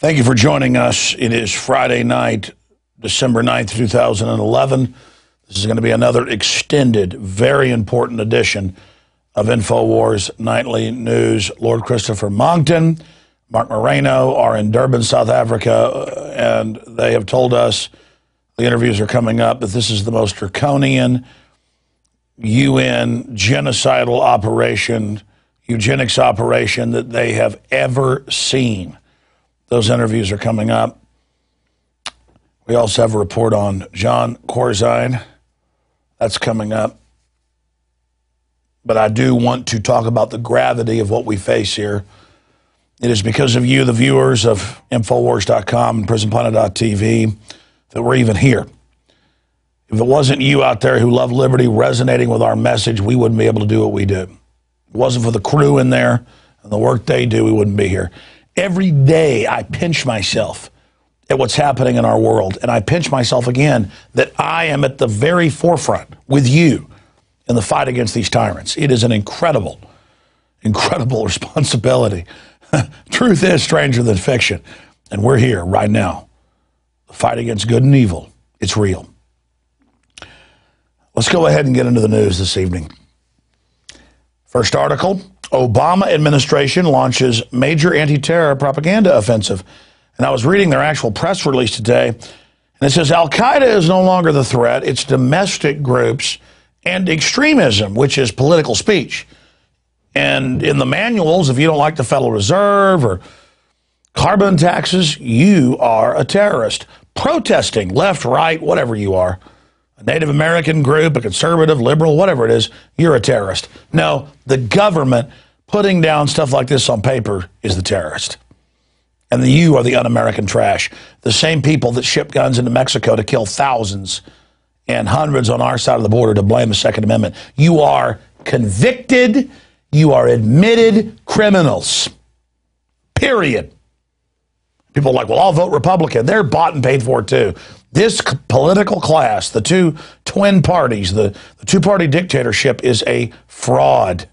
Thank you for joining us. It is Friday night, December 9th, 2011. This is going to be another extended, very important edition of Infowars Nightly News. Lord Christopher Monckton, Mark Moreno are in Durban, South Africa, and they have told us, the interviews are coming up, that this is the most draconian UN genocidal operation, eugenics operation that they have ever seen. Those interviews are coming up. We also have a report on John Corzine. That's coming up. But I do want to talk about the gravity of what we face here. It is because of you, the viewers of Infowars.com and PrisonPlanet.tv, that we're even here. If it wasn't you out there who love liberty resonating with our message, we wouldn't be able to do what we do. If it wasn't for the crew in there and the work they do, we wouldn't be here. Every day I pinch myself at what's happening in our world, and I pinch myself again that I am at the very forefront with you in the fight against these tyrants. It is an incredible, incredible responsibility. Truth is stranger than fiction, and we're here right now. The fight against good and evil, it's real. Let's go ahead and get into the news this evening. First article, Obama administration launches major anti-terror propaganda offensive. And I was reading their actual press release today, and it says Al-Qaeda is no longer the threat. It's domestic groups and extremism, which is political speech. And in the manuals, if you don't like the Federal Reserve or carbon taxes, you are a terrorist. Protesting, left, right, whatever you are, a Native American group, a conservative, liberal, whatever it is, you're a terrorist. No, the government putting down stuff like this on paper is the terrorist. And you are the un-American trash. The same people that ship guns into Mexico to kill thousands and hundreds on our side of the border to blame the Second Amendment. You are convicted, you are admitted criminals. Period. People are like, well, I'll vote Republican. They're bought and paid for too. This political class, the two twin parties, the two-party dictatorship is a fraud.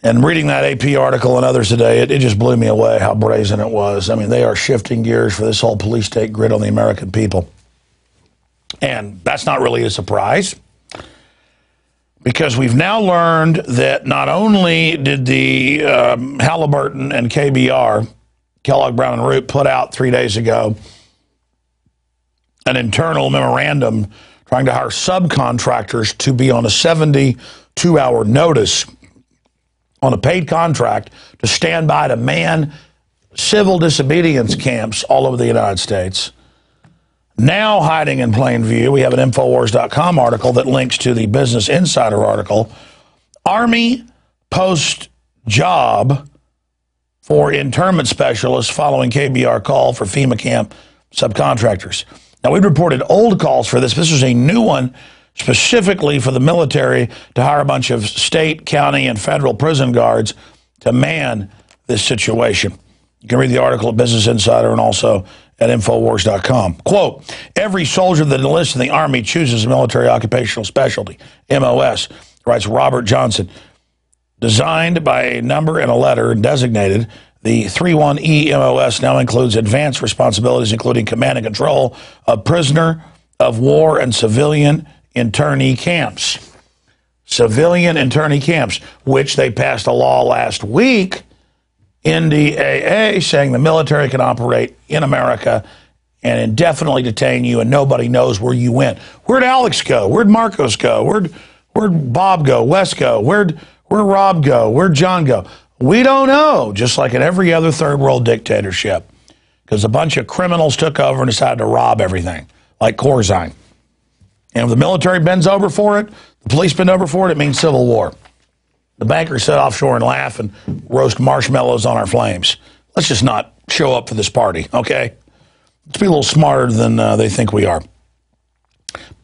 And reading that AP article and others today, it just blew me away how brazen it was. I mean, they are shifting gears for this whole police state grid on the American people. And that's not really a surprise, because we've now learned that not only did the Halliburton and KBR, Kellogg, Brown and Root, put out 3 days ago an internal memorandum trying to hire subcontractors to be on a 72-hour notice on a paid contract to stand by to man civil disobedience camps all over the United States. Now hiding in plain view, we have an Infowars.com article that links to the Business Insider article. Army post job for internment specialists following KBR call for FEMA camp subcontractors. Now, we've reported old calls for this. This is a new one specifically for the military to hire a bunch of state, county, and federal prison guards to man this situation. You can read the article at Business Insider and also at Infowars.com. Quote, every soldier that enlists in the Army chooses a military occupational specialty, MOS, writes Robert Johnson. Designed by a number and a letter and designated, the 31E MOS now includes advanced responsibilities, including command and control of prisoner of war and civilian internee camps. Civilian internee camps, which they passed a law last week, NDAA, saying the military can operate in America and indefinitely detain you and nobody knows where you went. Where'd Alex go? Where'd Marcos go? Where'd Bob go? Wes go? Where'd Rob go? Where'd John go? We don't know, just like in every other third world dictatorship, because a bunch of criminals took over and decided to rob everything, like Corzine. And if the military bends over for it, the police bend over for it, it means civil war. The bankers sit offshore and laugh and roast marshmallows on our flames. Let's just not show up for this party, okay? Let's be a little smarter than they think we are.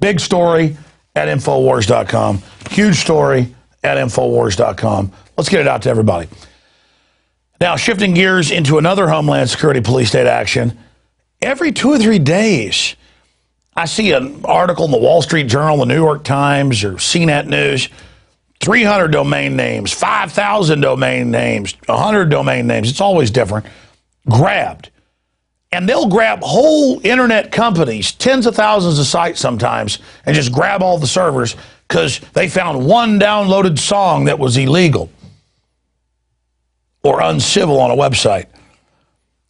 Big story at Infowars.com. Huge story at Infowars.com. Let's get it out to everybody. Now, shifting gears into another Homeland Security police state action. Every 2 or 3 days, I see an article in the Wall Street Journal, the New York Times, or CNET News, 300 domain names, 5,000 domain names, 100 domain names. It's always different. grabbed. And they'll grab whole internet companies, tens of thousands of sites sometimes, and just grab all the servers because they found one downloaded song that was illegal or uncivil on a website.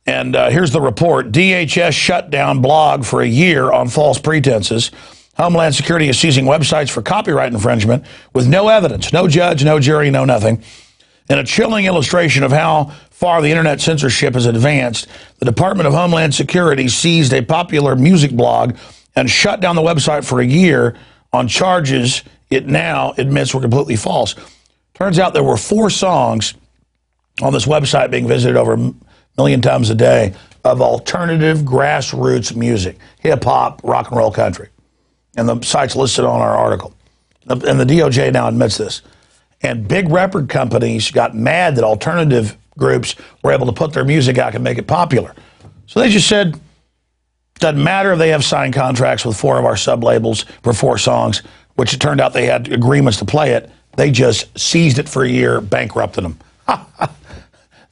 And here's the report. DHS shut down blog for a year on false pretenses. Homeland Security is seizing websites for copyright infringement with no evidence, no judge, no jury, no nothing. In a chilling illustration of how far the internet censorship has advanced, the Department of Homeland Security seized a popular music blog and shut down the website for a year on charges it now admits were completely false. Turns out there were 4 songs on this website being visited over a million times a day of alternative grassroots music, hip-hop, rock and roll, country. And the site's listed on our article. And the DOJ now admits this. And big record companies got mad that alternative groups were able to put their music out and make it popular. So they just said, doesn't matter if they have signed contracts with 4 of our sub-labels for 4 songs, which it turned out they had agreements to play it. They just seized it for a year, bankrupted them.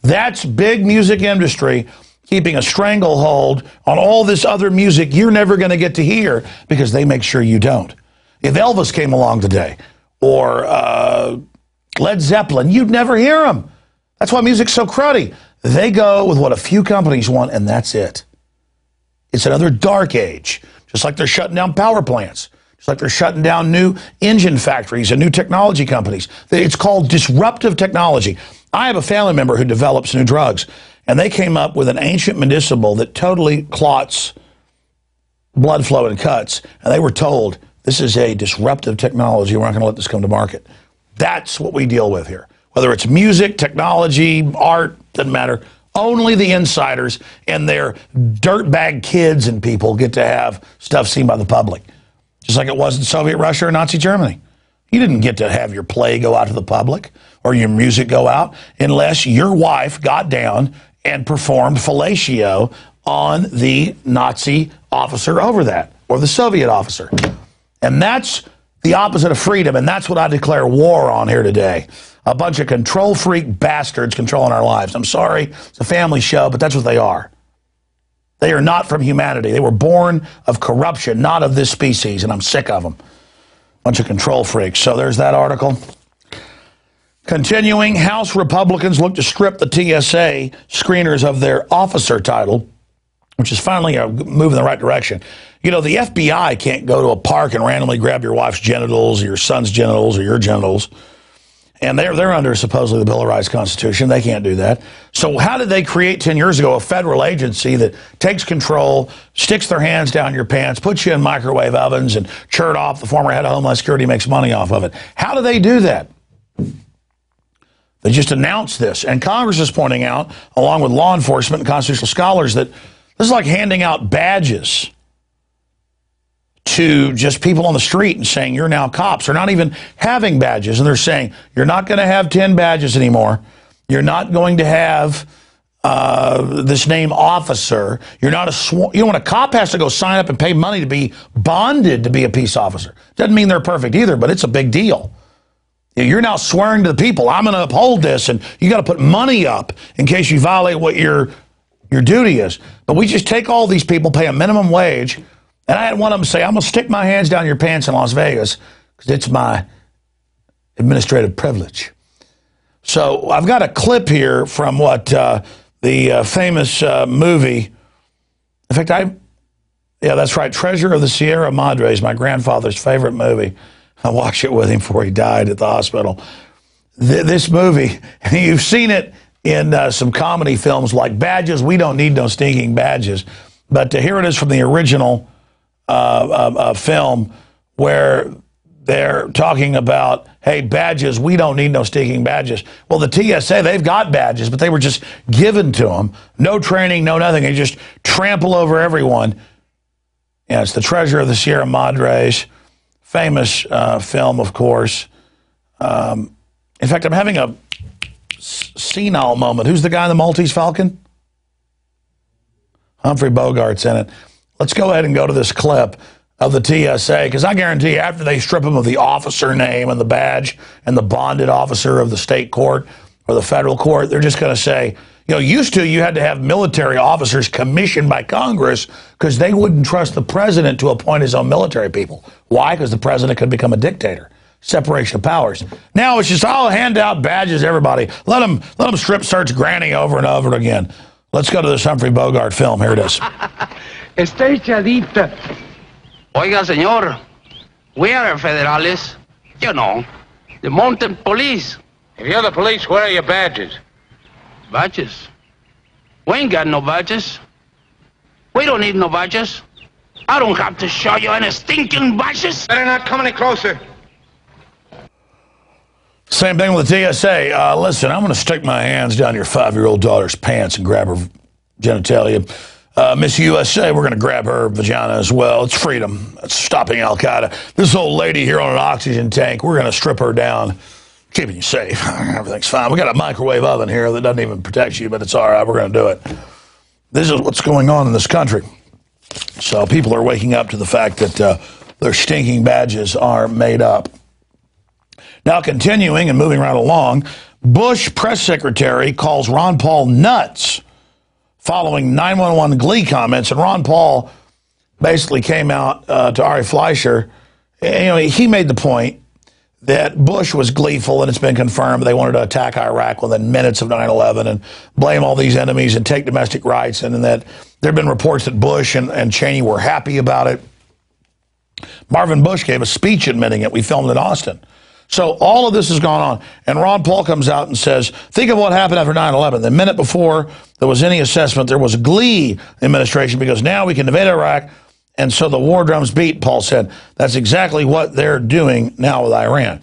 That's big music industry keeping a stranglehold on all this other music you're never going to get to hear because they make sure you don't. If Elvis came along today or Led Zeppelin, you'd never hear them. That's why music's so cruddy. They go with what a few companies want, and that's it. It's another dark age, just like they're shutting down power plants, just like they're shutting down new engine factories and new technology companies. It's called disruptive technology. I have a family member who develops new drugs, and they came up with an ancient medicinal that totally clots blood flow and cuts, and they were told, this is a disruptive technology. We're not going to let this come to market. That's what we deal with here. Whether it's music, technology, art, doesn't matter. Only the insiders and their dirtbag kids and people get to have stuff seen by the public. Just like it was in Soviet Russia or Nazi Germany. You didn't get to have your play go out to the public or your music go out unless your wife got down and performed fellatio on the Nazi officer over that, or the Soviet officer. And that's the opposite of freedom, and that's what I declare war on here today. A bunch of control freak bastards controlling our lives. I'm sorry, it's a family show, but that's what they are. They are not from humanity. They were born of corruption, not of this species, and I'm sick of them. Bunch of control freaks. So there's that article. Continuing, House Republicans look to strip the TSA screeners of their officer title, which is finally a move in the right direction. You know, the FBI can't go to a park and randomly grab your wife's genitals or your son's genitals or your genitals. And they're under supposedly the Bill of Rights Constitution. They can't do that. So how did they create 10 years ago a federal agency that takes control, sticks their hands down your pants, puts you in microwave ovens, and Chertoff, the former head of Homeland Security, makes money off of it? How do they do that? They just announced this. And Congress is pointing out, along with law enforcement and constitutional scholars, that this is like handing out badges to just people on the street and saying, you're now cops. They're not even having badges. And they're saying, you're not going to have 10 badges anymore. You're not going to have this name officer. You're not you know, when a cop has to go sign up and pay money to be bonded to be a peace officer. Doesn't mean they're perfect either, but it's a big deal. You're now swearing to the people, I'm going to uphold this, and you got to put money up in case you violate what your duty is. But we just take all these people, pay a minimum wage. And I had one of them say, I'm going to stick my hands down your pants in Las Vegas because it's my administrative privilege. So I've got a clip here from what the famous movie, in fact, yeah, that's right, Treasure of the Sierra Madre, my grandfather's favorite movie. I watched it with him before he died at the hospital. This movie, you've seen it in some comedy films like Badges. We don't need no stinking badges. But here it is from the original film where they're talking about, hey, badges, we don't need no stinking badges. Well, the TSA, they've got badges, but they were just given to them. No training, no nothing. They just trample over everyone. Yeah, it's the Treasure of the Sierra Madres, famous film, of course. In fact, I'm having a senile moment. Who's the guy in the Maltese Falcon? Humphrey Bogart's in it. Let's go ahead and go to this clip of the TSA, because I guarantee you, after they strip them of the officer name and the badge and the bonded officer of the state court or the federal court, they're just going to say, You know, used to you had to have military officers commissioned by Congress because they wouldn't trust the president to appoint his own military people. Why? Because the president could become a dictator. Separation of powers. Now it's just, I'll hand out badges to everybody. Let them strip search Granny over and over again. Let's go to this Humphrey Bogart film. Here it is. Está echadita. Oiga, señor, we are federales. You know, the mountain police. If you're the police, where are your badges? Badges? We ain't got no badges. We don't need no badges. I don't have to show you any stinking badges. Better not come any closer. Same thing with the TSA. Listen, I'm going to stick my hands down your 5-year-old daughter's pants and grab her genitalia. Miss USA, we're going to grab her vagina as well. It's freedom. It's stopping Al-Qaeda. This old lady here on an oxygen tank, we're going to strip her down, keeping you safe. Everything's fine. We got a microwave oven here that doesn't even protect you, but it's all right. We're going to do it. This is what's going on in this country. So people are waking up to the fact that their stinking badges are made up. Now, continuing and moving right along, Bush press secretary calls Ron Paul nuts following 911 Glee comments. And Ron Paul basically came out to Ari Fleischer. You know, he made the point that Bush was gleeful, and it's been confirmed they wanted to attack Iraq within minutes of 9/11 and blame all these enemies and take domestic rights, and that there have been reports that Bush and Cheney were happy about it. Marvin Bush gave a speech admitting it. We filmed in Austin. So all of this has gone on, and Ron Paul comes out and says, think of what happened after 9/11. The minute before there was any assessment, there was a glee administration because now we can invade Iraq, and so the war drums beat, Paul said. That's exactly what they're doing now with Iran.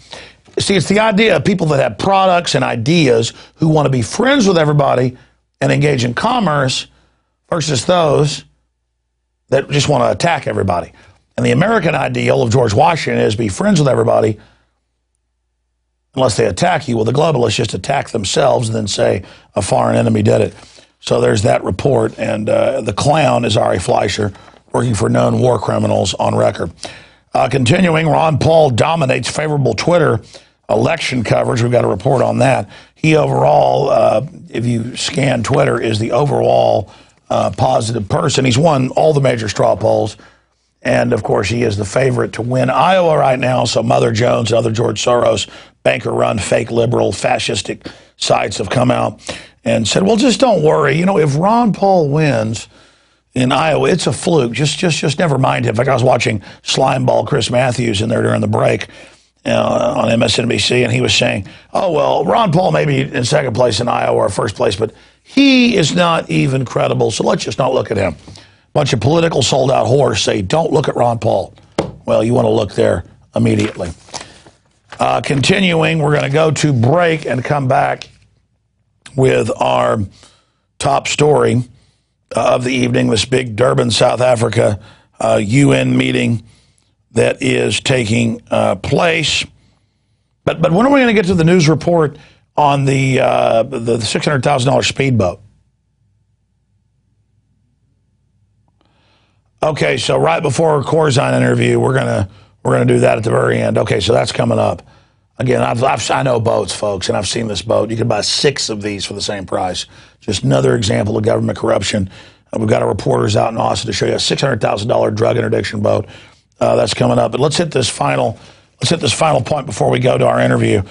See, it's the idea of people that have products and ideas who want to be friends with everybody and engage in commerce versus those that just want to attack everybody. And the American ideal of George Washington is be friends with everybody unless they attack you. Well, the globalists just attack themselves and then say a foreign enemy did it. So there's that report. And the clown is Ari Fleischer, working for known war criminals on record. Continuing, Ron Paul dominates favorable Twitter election coverage. We've got a report on that. He overall, if you scan Twitter, is the overall positive person. He's won all the major straw polls. And, of course, he is the favorite to win Iowa right now. So Mother Jones and other George Soros banker-run fake liberal fascistic sites have come out and said, well, just don't worry. You know, if Ron Paul wins in Iowa, it's a fluke. Just never mind him. In fact, I was watching Slimeball Chris Matthews in there during the break on MSNBC, and he was saying, oh, well, Ron Paul may be in second place in Iowa or first place, but he is not even credible, so let's just not look at him. Bunch of political sold-out whores say, don't look at Ron Paul. Well, you want to look there immediately. Continuing, we're going to go to break and come back with our top story of the evening, this big Durban, South Africa UN meeting that is taking place. But when are we going to get to the news report on the $600,000 speedboat? Okay, so right before our Corzine interview, we're gonna do that at the very end. Okay, so that's coming up. Again, I know boats, folks, and I've seen this boat. You can buy 6 of these for the same price. Just another example of government corruption. We've got our reporters out in Austin to show you a $600,000 drug interdiction boat. That's coming up. But let's hit this final point before we go to our interview.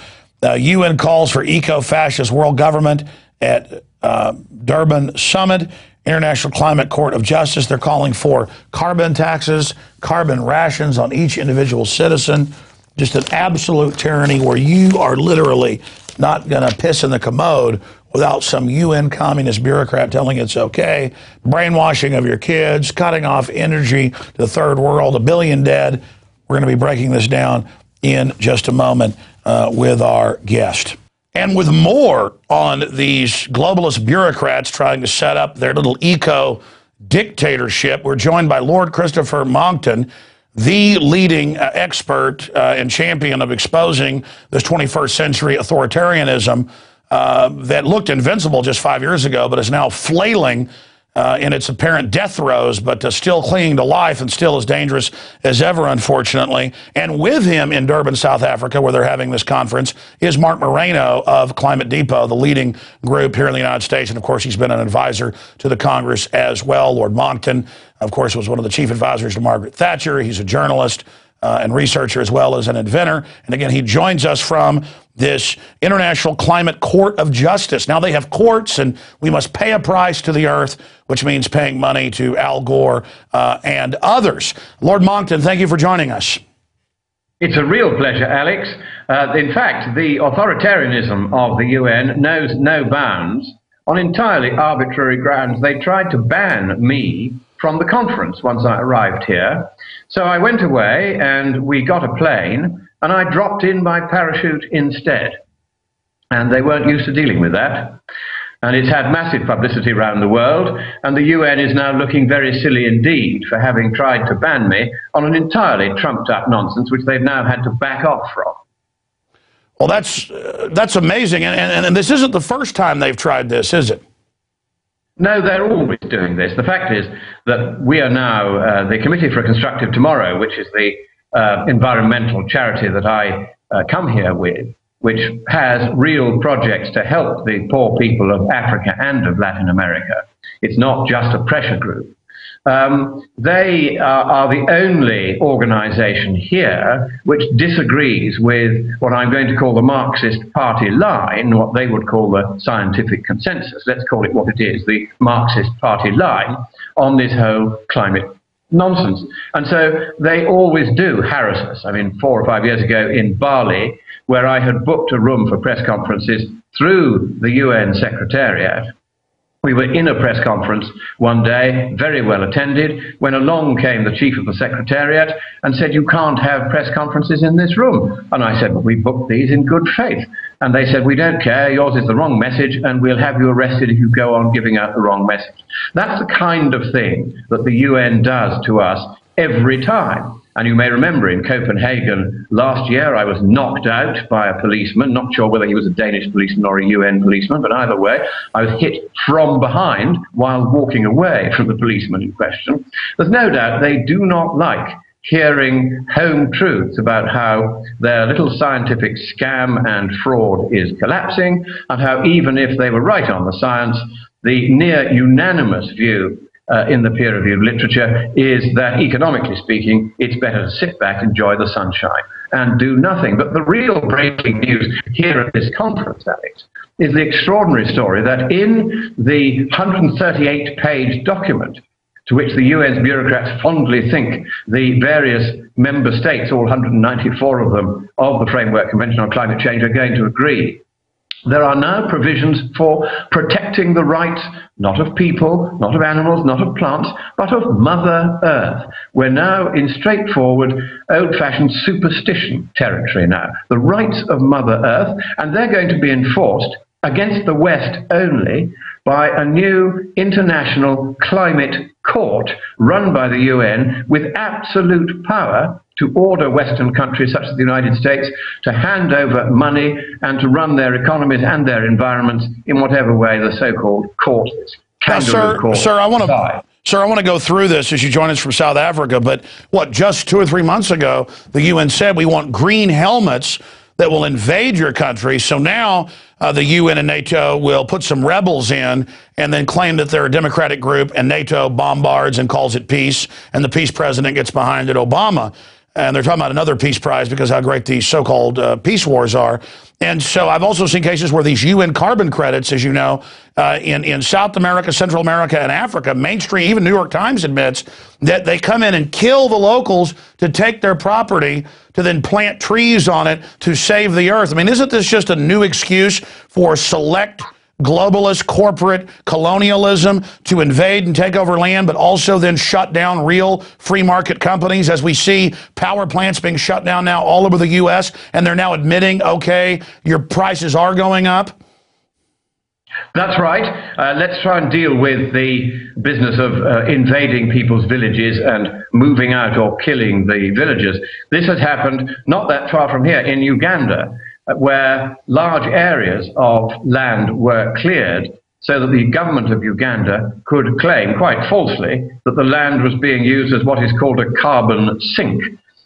UN calls for eco-fascist world government at Durban Summit. International Climate Court of Justice, they're calling for carbon taxes, carbon rations on each individual citizen. Just an absolute tyranny where you are literally not going to piss in the commode without some UN communist bureaucrat telling it's okay. Brainwashing of your kids, cutting off energy to the third world, 1 billion dead. We're going to be breaking this down in just a moment with our guest. And with more on these globalist bureaucrats trying to set up their little eco-dictatorship, we're joined by Lord Christopher Monckton, the leading expert and champion of exposing this 21st century authoritarianism that looked invincible just 5 years ago, but is now flailing in its apparent death throes, but still clinging to life and still as dangerous as ever, unfortunately. And with him in Durban, South Africa, where they're having this conference, is Mark Moreno of Climate Depot, the leading group here in the United States. And, of course, he's been an advisor to the Congress as well. Lord Monckton, of course, was one of the chief advisors to Margaret Thatcher. He's a journalist and researcher as well as an inventor. And again, he joins us from this International Climate Court of Justice. Now they have courts, and we must pay a price to the earth, which means paying money to Al Gore and others. Lord Monckton, thank you for joining us. It's a real pleasure, Alex. In fact, the authoritarianism of the UN knows no bounds. On entirely arbitrary grounds, they tried to ban me from the conference once I arrived here. So I went away and we got a plane and I dropped in by parachute instead. And they weren't used to dealing with that. And it's had massive publicity around the world. And the UN is now looking very silly indeed for having tried to ban me on an entirely trumped up nonsense, which they've now had to back off from. Well, that's amazing. And this isn't the first time they've tried this, is it? No, they're always doing this. The fact is that we are now the Committee for a Constructive Tomorrow, which is the environmental charity that I come here with, which has real projects to help the poor people of Africa and of Latin America. It's not just a pressure group. They are the only organization here which disagrees with what I'm going to call the Marxist party line, what they would call the scientific consensus. Let's call it what it is, the Marxist party line on this whole climate nonsense. And so they always do harass us. I mean, 4 or 5 years ago in Bali, where I had booked a room for press conferences through the UN Secretariat, we were in a press conference one day, very well attended, when along came the chief of the Secretariat and said, "You can't have press conferences in this room." And I said, "Well, we booked these in good faith." And they said, "We don't care, yours is the wrong message, and we'll have you arrested if you go on giving out the wrong message." That's the kind of thing that the UN does to us every time. And you may remember in Copenhagen last year, I was knocked out by a policeman, not sure whether he was a Danish policeman or a UN policeman, but either way, I was hit from behind while walking away from the policeman in question. There's no doubt they do not like hearing home truths about how their little scientific scam and fraud is collapsing, and how even if they were right on the science, the near unanimous view in the peer-reviewed literature is that, economically speaking, it's better to sit back, enjoy the sunshine, and do nothing. But the real breaking news here at this conference, Alex, is the extraordinary story that in the 138-page document to which the UN's bureaucrats fondly think the various member states, all 194 of them, of the Framework Convention on Climate Change are going to agree, there are now provisions for protecting the rights, not of people, not of animals, not of plants, but of Mother Earth. We're now in straightforward, old-fashioned superstition territory now. The rights of Mother Earth, and they're going to be enforced against the West only by a new international climate court run by the UN with absolute power to order Western countries such as the United States to hand over money and to run their economies and their environments in whatever way the so-called court is. Sir, I want to go through this as you join us from South Africa, but just 2 or 3 months ago, the UN said we want green helmets that will invade your country. So now the UN and NATO will put some rebels in and then claim that they're a democratic group, and NATO bombards and calls it peace, and the peace president gets behind it, Obama. And they're talking about another peace prize because how great these so-called peace wars are. And so I've also seen cases where these UN carbon credits, as you know, in South America, Central America, and Africa, mainstream, even New York Times admits that they come in and kill the locals to take their property to then plant trees on it to save the earth. I mean, isn't this just a new excuse for select globalist corporate colonialism to invade and take over land, but also then shut down real free market companies, as we see power plants being shut down now all over the U.S., and they're now admitting, okay, your prices are going up? That's right. Let's try and deal with the business of invading people's villages and moving out or killing the villagers. This has happened not that far from here in Uganda, where large areas of land were cleared so that the government of Uganda could claim, quite falsely, that the land was being used as what is called a carbon sink.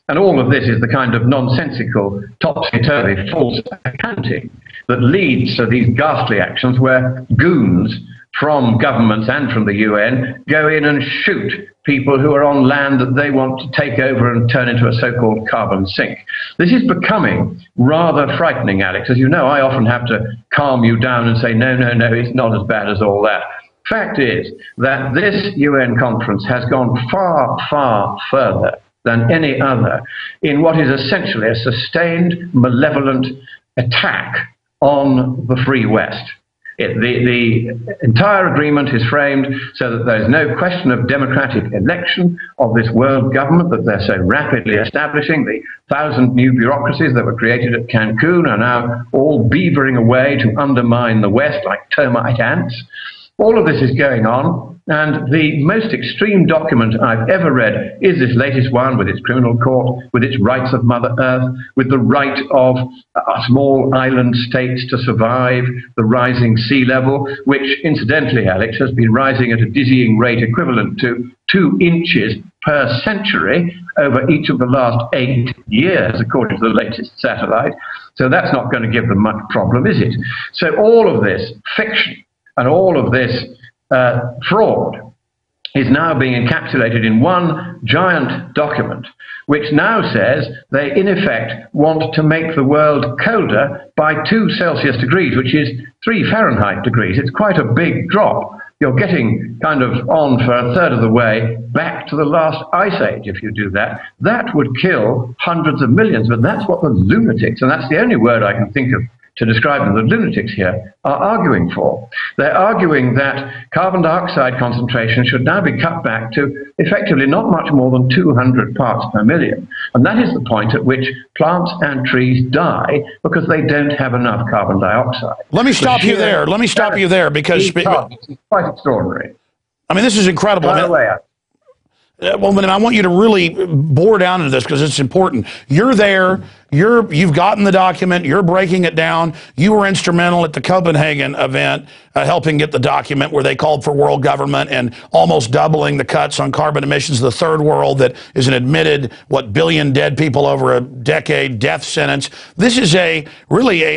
And all of this is the kind of nonsensical, topsy-turvy, false accounting that leads to these ghastly actions where goons from governments and from the UN go in and shoot people who are on land that they want to take over and turn into a so-called carbon sink. This is becoming rather frightening, Alex. As you know, I often have to calm you down and say, no, it's not as bad as all that. Fact is that this UN conference has gone far, far further than any other in what is essentially a sustained, malevolent attack on the Free West. The entire agreement is framed so that there is no question of democratic election of this world government that they're so rapidly establishing. The 1,000 new bureaucracies that were created at Cancun are now all beavering away to undermine the West like termite ants. All of this is going on, and the most extreme document I've ever read is this latest one with its criminal court, with its rights of Mother Earth, with the right of small island states to survive the rising sea level, which, incidentally, Alex, has been rising at a dizzying rate equivalent to 2 inches per century over each of the last 8 years, according to the latest satellite. So that's not going to give them much problem, is it? So all of this fiction and all of this fraud is now being encapsulated in one giant document, which now says they, in effect, want to make the world colder by 2 Celsius degrees, which is 3 Fahrenheit degrees. It's quite a big drop. You're getting kind of on for a third of the way back to the last ice age if you do that. That would kill hundreds of millions, but that's what the lunatics, and that's the only word I can think of to describe them, the lunatics here, are arguing for. They're arguing that carbon dioxide concentration should now be cut back to effectively not much more than 200 parts per million. And that is the point at which plants and trees die because they don't have enough carbon dioxide. Let me stop you there. Let me stop you there because it's quite extraordinary. I mean, this is incredible. Well, I want you to really bore down into this because it's important. You're there. You've gotten the document. You're breaking it down. You were instrumental at the Copenhagen event, helping get the document where they called for world government and almost doubling the cuts on carbon emissions. The third world that is an admitted, billion dead people over a decade death sentence. This is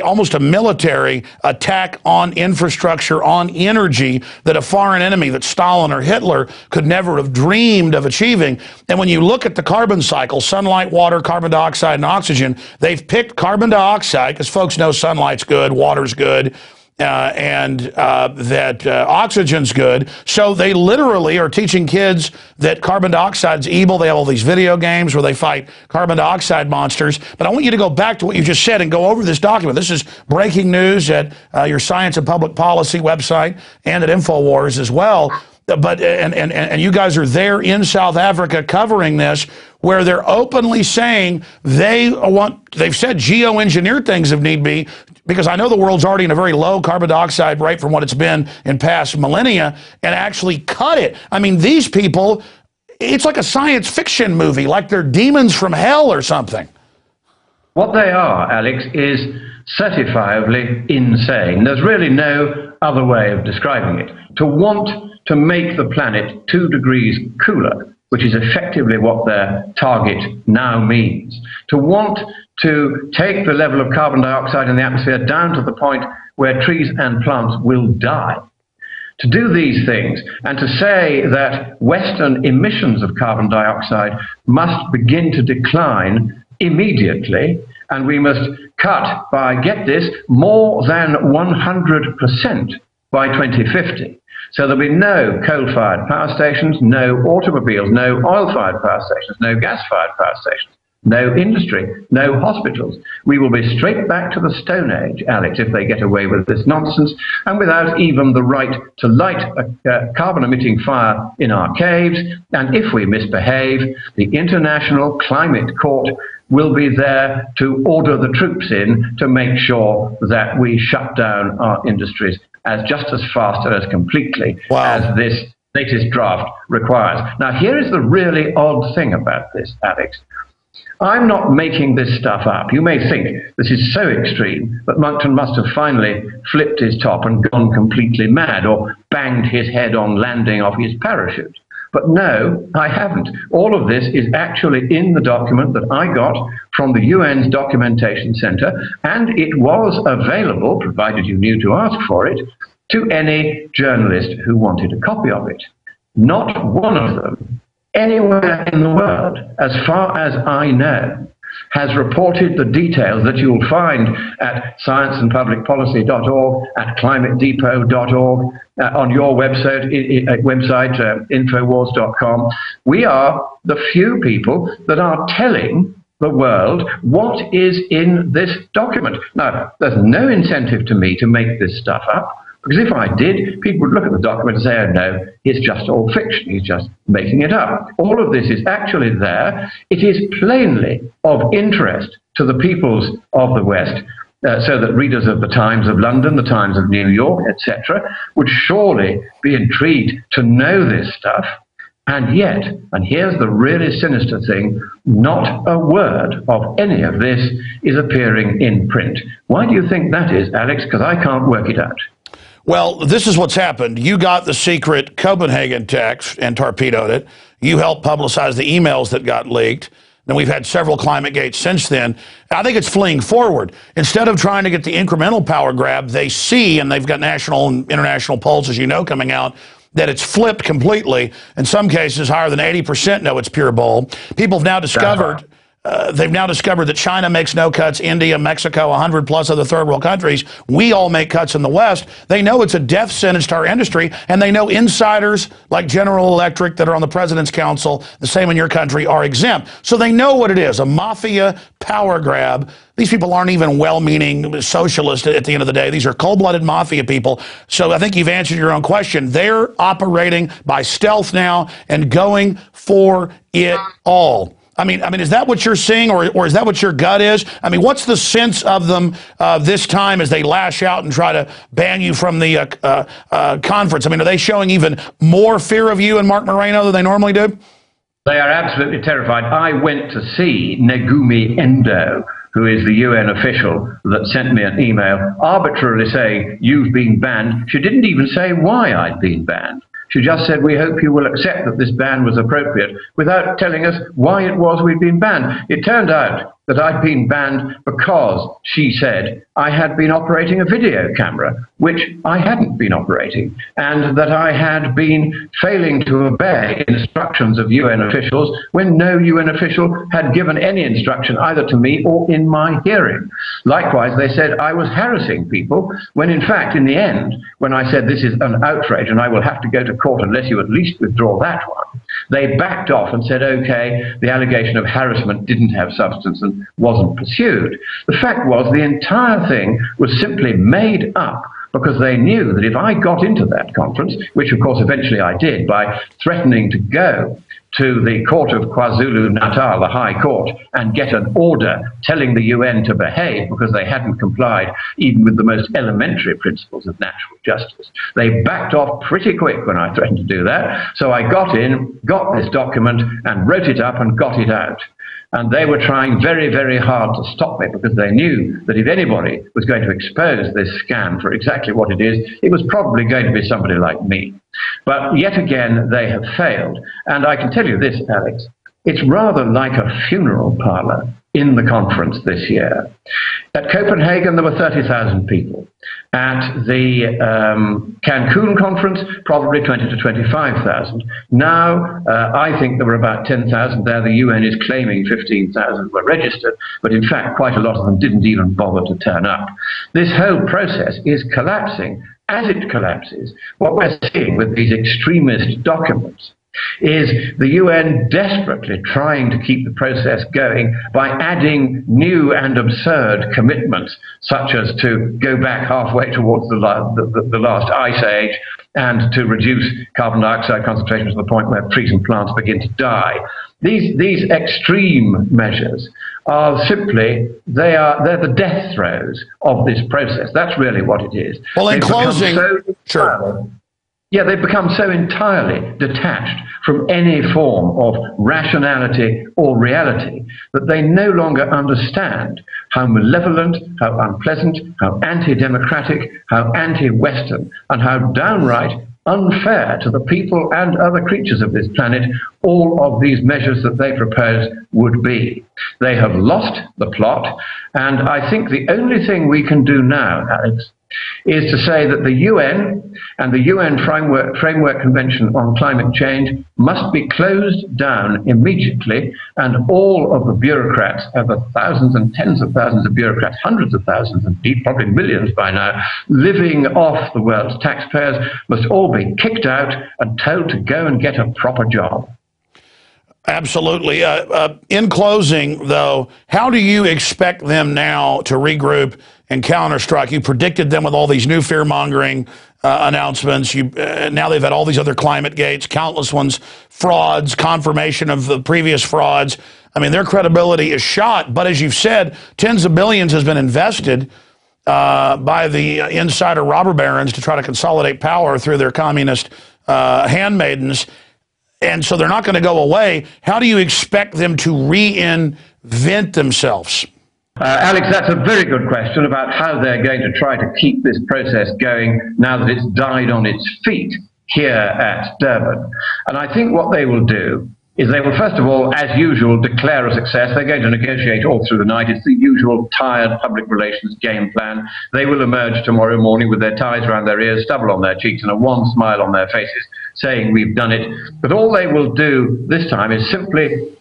almost a military attack on infrastructure, on energy that a foreign enemy that Stalin or Hitler could never have dreamed of achieving. And when you look at the carbon cycle, sunlight, water, carbon dioxide, and oxygen, they've picked carbon dioxide because folks know sunlight's good, water's good, and that oxygen's good. So they literally are teaching kids that carbon dioxide's evil. They have all these video games where they fight carbon dioxide monsters. But I want you to go back to what you just said and go over this document. This is breaking news at your Science and Public Policy website and at Infowars as well. But and you guys are there in South Africa covering this, where they're openly saying they've said geoengineer things if need be, because I know the world's already in a very low carbon dioxide rate from what it's been in past millennia, and actually cut it. I mean, these people, it's like a science fiction movie, like they're demons from hell or something. What they are, Alex, is certifiably insane. There's really no other way of describing it. To want to make the planet 2 degrees cooler, which is effectively what their target now means. To want to take the level of carbon dioxide in the atmosphere down to the point where trees and plants will die. To do these things and to say that Western emissions of carbon dioxide must begin to decline immediately, and we must cut by, get this, more than 100% by 2050. So there'll be no coal-fired power stations, no automobiles, no oil-fired power stations, no gas-fired power stations, no industry, no hospitals. We will be straight back to the Stone Age, Alex, if they get away with this nonsense, and without even the right to light a carbon-emitting fire in our caves. And if we misbehave, the International Climate Court will be there to order the troops in to make sure that we shut down our industries as just as fast and as completely as this latest draft requires. Now, here is the really odd thing about this, Alex. I'm not making this stuff up. You may think this is so extreme that Monckton must have finally flipped his top and gone completely mad or banged his head on landing off his parachute. But no, I haven't. All of this is actually in the document that I got from the UN's Documentation Center, and it was available, provided you knew to ask for it, to any journalist who wanted a copy of it. Not one of them, anywhere in the world, as far as I know, has reported the details that you'll find at scienceandpublicpolicy.org, at climatedepot.org, on your website, Infowars.com. We are the few people that are telling the world what is in this document. Now, there's no incentive to me to make this stuff up, because if I did, people would look at the document and say, oh no, it's just all fiction, he's just making it up. All of this is actually there. It is plainly of interest to the peoples of the West, so that readers of the Times of London, the Times of New York, etc., would surely be intrigued to know this stuff. And yet, and here's the really sinister thing, not a word of any of this is appearing in print. Why do you think that is, Alex? Because I can't work it out. Well, this is what's happened. You got the secret Copenhagen text and torpedoed it. You helped publicize the emails that got leaked. And we've had several climate gates since then. I think it's fleeing forward. Instead of trying to get the incremental power grab, they see, and they've got national and international polls, as you know, coming out, that it's flipped completely. In some cases, higher than 80% know it's pure bull. People have now discovered... they've now discovered that China makes no cuts, India, Mexico, 100 plus other third world countries. We all make cuts in the West. They know it's a death sentence to our industry, and they know insiders like General Electric that are on the President's Council, the same in your country, are exempt. So they know what it is, a mafia power grab. These people aren't even well-meaning socialists at the end of the day. These are cold-blooded mafia people. So I think you've answered your own question. They're operating by stealth now and going for it all. I mean, is that what you're seeing, or is that what your gut is? I mean, what's the sense of them this time as they lash out and try to ban you from the conference? I mean, are they showing even more fear of you and Mark Moreno than they normally do? They are absolutely terrified. I went to see Negumi Endo, who is the UN official that sent me an email arbitrarily saying, you've been banned. She didn't even say why I'd been banned. She just said, we hope you will accept that this ban was appropriate, without telling us why it was we'd been banned. It turned out that I'd been banned because, she said, I had been operating a video camera, which I hadn't been operating, and that I had been failing to obey instructions of UN officials when no UN official had given any instruction either to me or in my hearing. Likewise, they said I was harassing people, when in fact, in the end, when I said this is an outrage and I will have to go to court unless you at least withdraw that one, they backed off and said, okay, the allegation of harassment didn't have substance and wasn't pursued. The fact was the entire thing was simply made up because they knew that if I got into that conference, which of course eventually I did by threatening to go to the court of KwaZulu-Natal, the High Court, and get an order telling the UN to behave because they hadn't complied even with the most elementary principles of natural justice. They backed off pretty quick when I threatened to do that. So I got in, got this document, and wrote it up and got it out. And they were trying very, very hard to stop me because they knew that if anybody was going to expose this scam for exactly what it is, it was probably going to be somebody like me. But yet again, they have failed. And I can tell you this, Alex, it's rather like a funeral parlor in the conference this year. At Copenhagen, there were 30,000 people. At the Cancun conference, probably 20 to 25,000. Now, I think there were about 10,000 there. The UN is claiming 15,000 were registered, but in fact, quite a lot of them didn't even bother to turn up. This whole process is collapsing. As it collapses, what we're seeing with these extremist documents is the UN desperately trying to keep the process going by adding new and absurd commitments, such as to go back halfway towards the last ice age and to reduce carbon dioxide concentrations to the point where trees and plants begin to die. These extreme measures are simply, they're the death throes of this process. That's really what it is. Well, in closing, sure. Yeah, they've become so entirely detached from any form of rationality or reality that they no longer understand how malevolent, how unpleasant, how anti-democratic, how anti-Western, and how downright unfair to the people and other creatures of this planet all of these measures that they propose would be. They have lost the plot, and I think the only thing we can do now, Alex, is to say that the UN and the UN Framework Convention on Climate Change must be closed down immediately, and all of the bureaucrats, the thousands and tens of thousands of bureaucrats, hundreds of thousands, and probably millions by now, living off the world's taxpayers, must all be kicked out and told to go and get a proper job. Absolutely. In closing, though, how do you expect them now to regroup and counterstrike? You predicted them with all these new fear-mongering announcements. Now they've had all these other climate gates, countless ones, frauds, confirmation of the previous frauds. I mean, their credibility is shot. But as you've said, tens of billions has been invested by the insider robber barons to try to consolidate power through their communist handmaidens. And so they're not going to go away. How do you expect them to reinvent themselves? Alex, that's a very good question about how they're going to try to keep this process going now that it's died on its feet here at Durban. And I think what they will do is they will, first of all, as usual, declare a success. They're going to negotiate all through the night. It's the usual tired public relations game plan. They will emerge tomorrow morning with their ties around their ears, stubble on their cheeks, and a wan smile on their faces, saying we've done it. But all they will do this time is simply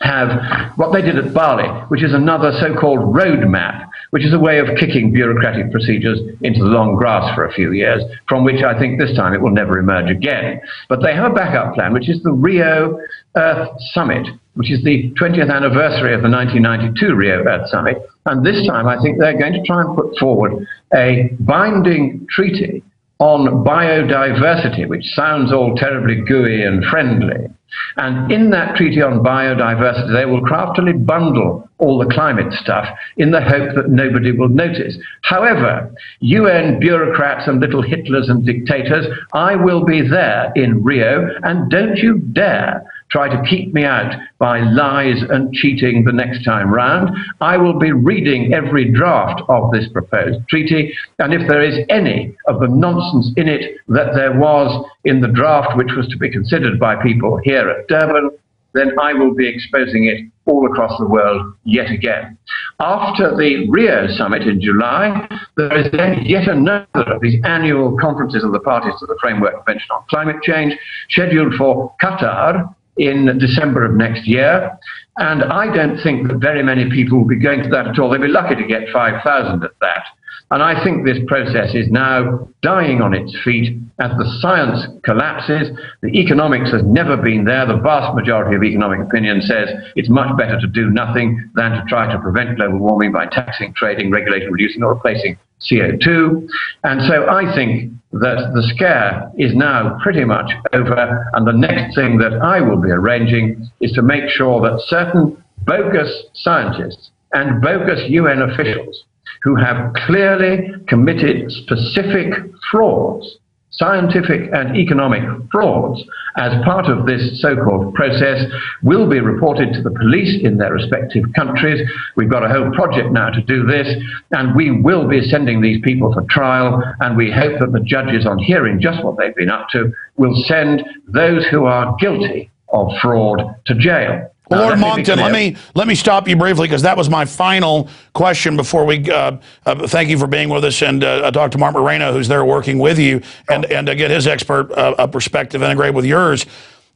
have what they did at Bali, which is another so-called roadmap, which is a way of kicking bureaucratic procedures into the long grass for a few years, from which I think this time it will never emerge again. But they have a backup plan, which is the Rio Earth Summit, which is the 20th anniversary of the 1992 Rio Earth Summit. And this time I think they're going to try and put forward a binding treaty on biodiversity, which sounds all terribly gooey and friendly. And in that treaty on biodiversity, they will craftily bundle all the climate stuff in the hope that nobody will notice. However, UN bureaucrats and little Hitlers and dictators, I will be there in Rio, and don't you dare try to keep me out by lies and cheating the next time round. I will be reading every draft of this proposed treaty, and if there is any of the nonsense in it that there was in the draft which was to be considered by people here at Durban, then I will be exposing it all across the world yet again. After the Rio summit in July, there is then yet another of these annual conferences of the parties to the Framework Convention on Climate Change, scheduled for Qatar in December of next year. And I don't think that very many people will be going to that at all. They'll be lucky to get 5,000 at that. And I think this process is now dying on its feet as the science collapses. The economics has never been there. The vast majority of economic opinion says it's much better to do nothing than to try to prevent global warming by taxing, trading, regulating, reducing, or replacing CO2. And so I think that the scare is now pretty much over. And the next thing that I will be arranging is to make sure that certain bogus scientists and bogus UN officials who have clearly committed specific frauds, scientific and economic frauds, as part of this so-called process, will be reported to the police in their respective countries. We've got a whole project now to do this, and we will be sending these people for trial, and we hope that the judges, on hearing just what they've been up to, will send those who are guilty of fraud to jail. Well, Lord Monckton, let me stop you briefly, because that was my final question before we thank you for being with us, and Dr. Mark Moreno, who's there working with you, and to get his expert perspective integrated with yours,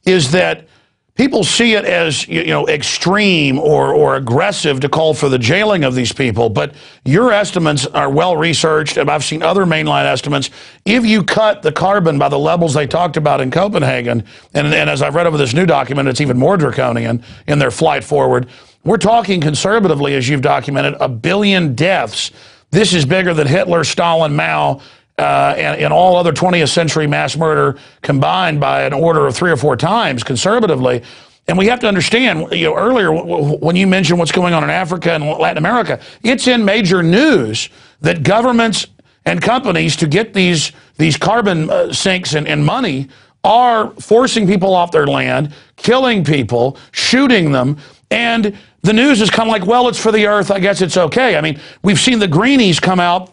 is that people see it as extreme or aggressive to call for the jailing of these people, but your estimates are well researched, and I've seen other mainline estimates. If you cut the carbon by the levels they talked about in Copenhagen, and as I've read over this new document, it's even more draconian in their flight forward. We're talking conservatively, as you've documented, 1 billion deaths. This is bigger than Hitler, Stalin, Mao, and all other 20th century mass murder combined by an order of 3 or 4 times conservatively. And we have to understand, earlier when you mentioned what's going on in Africa and Latin America, it's in major news that governments and companies to get these carbon sinks and money are forcing people off their land, killing people, shooting them, and the news is kind of like, well, it's for the earth, I guess it's okay. I mean, we've seen the greenies come out,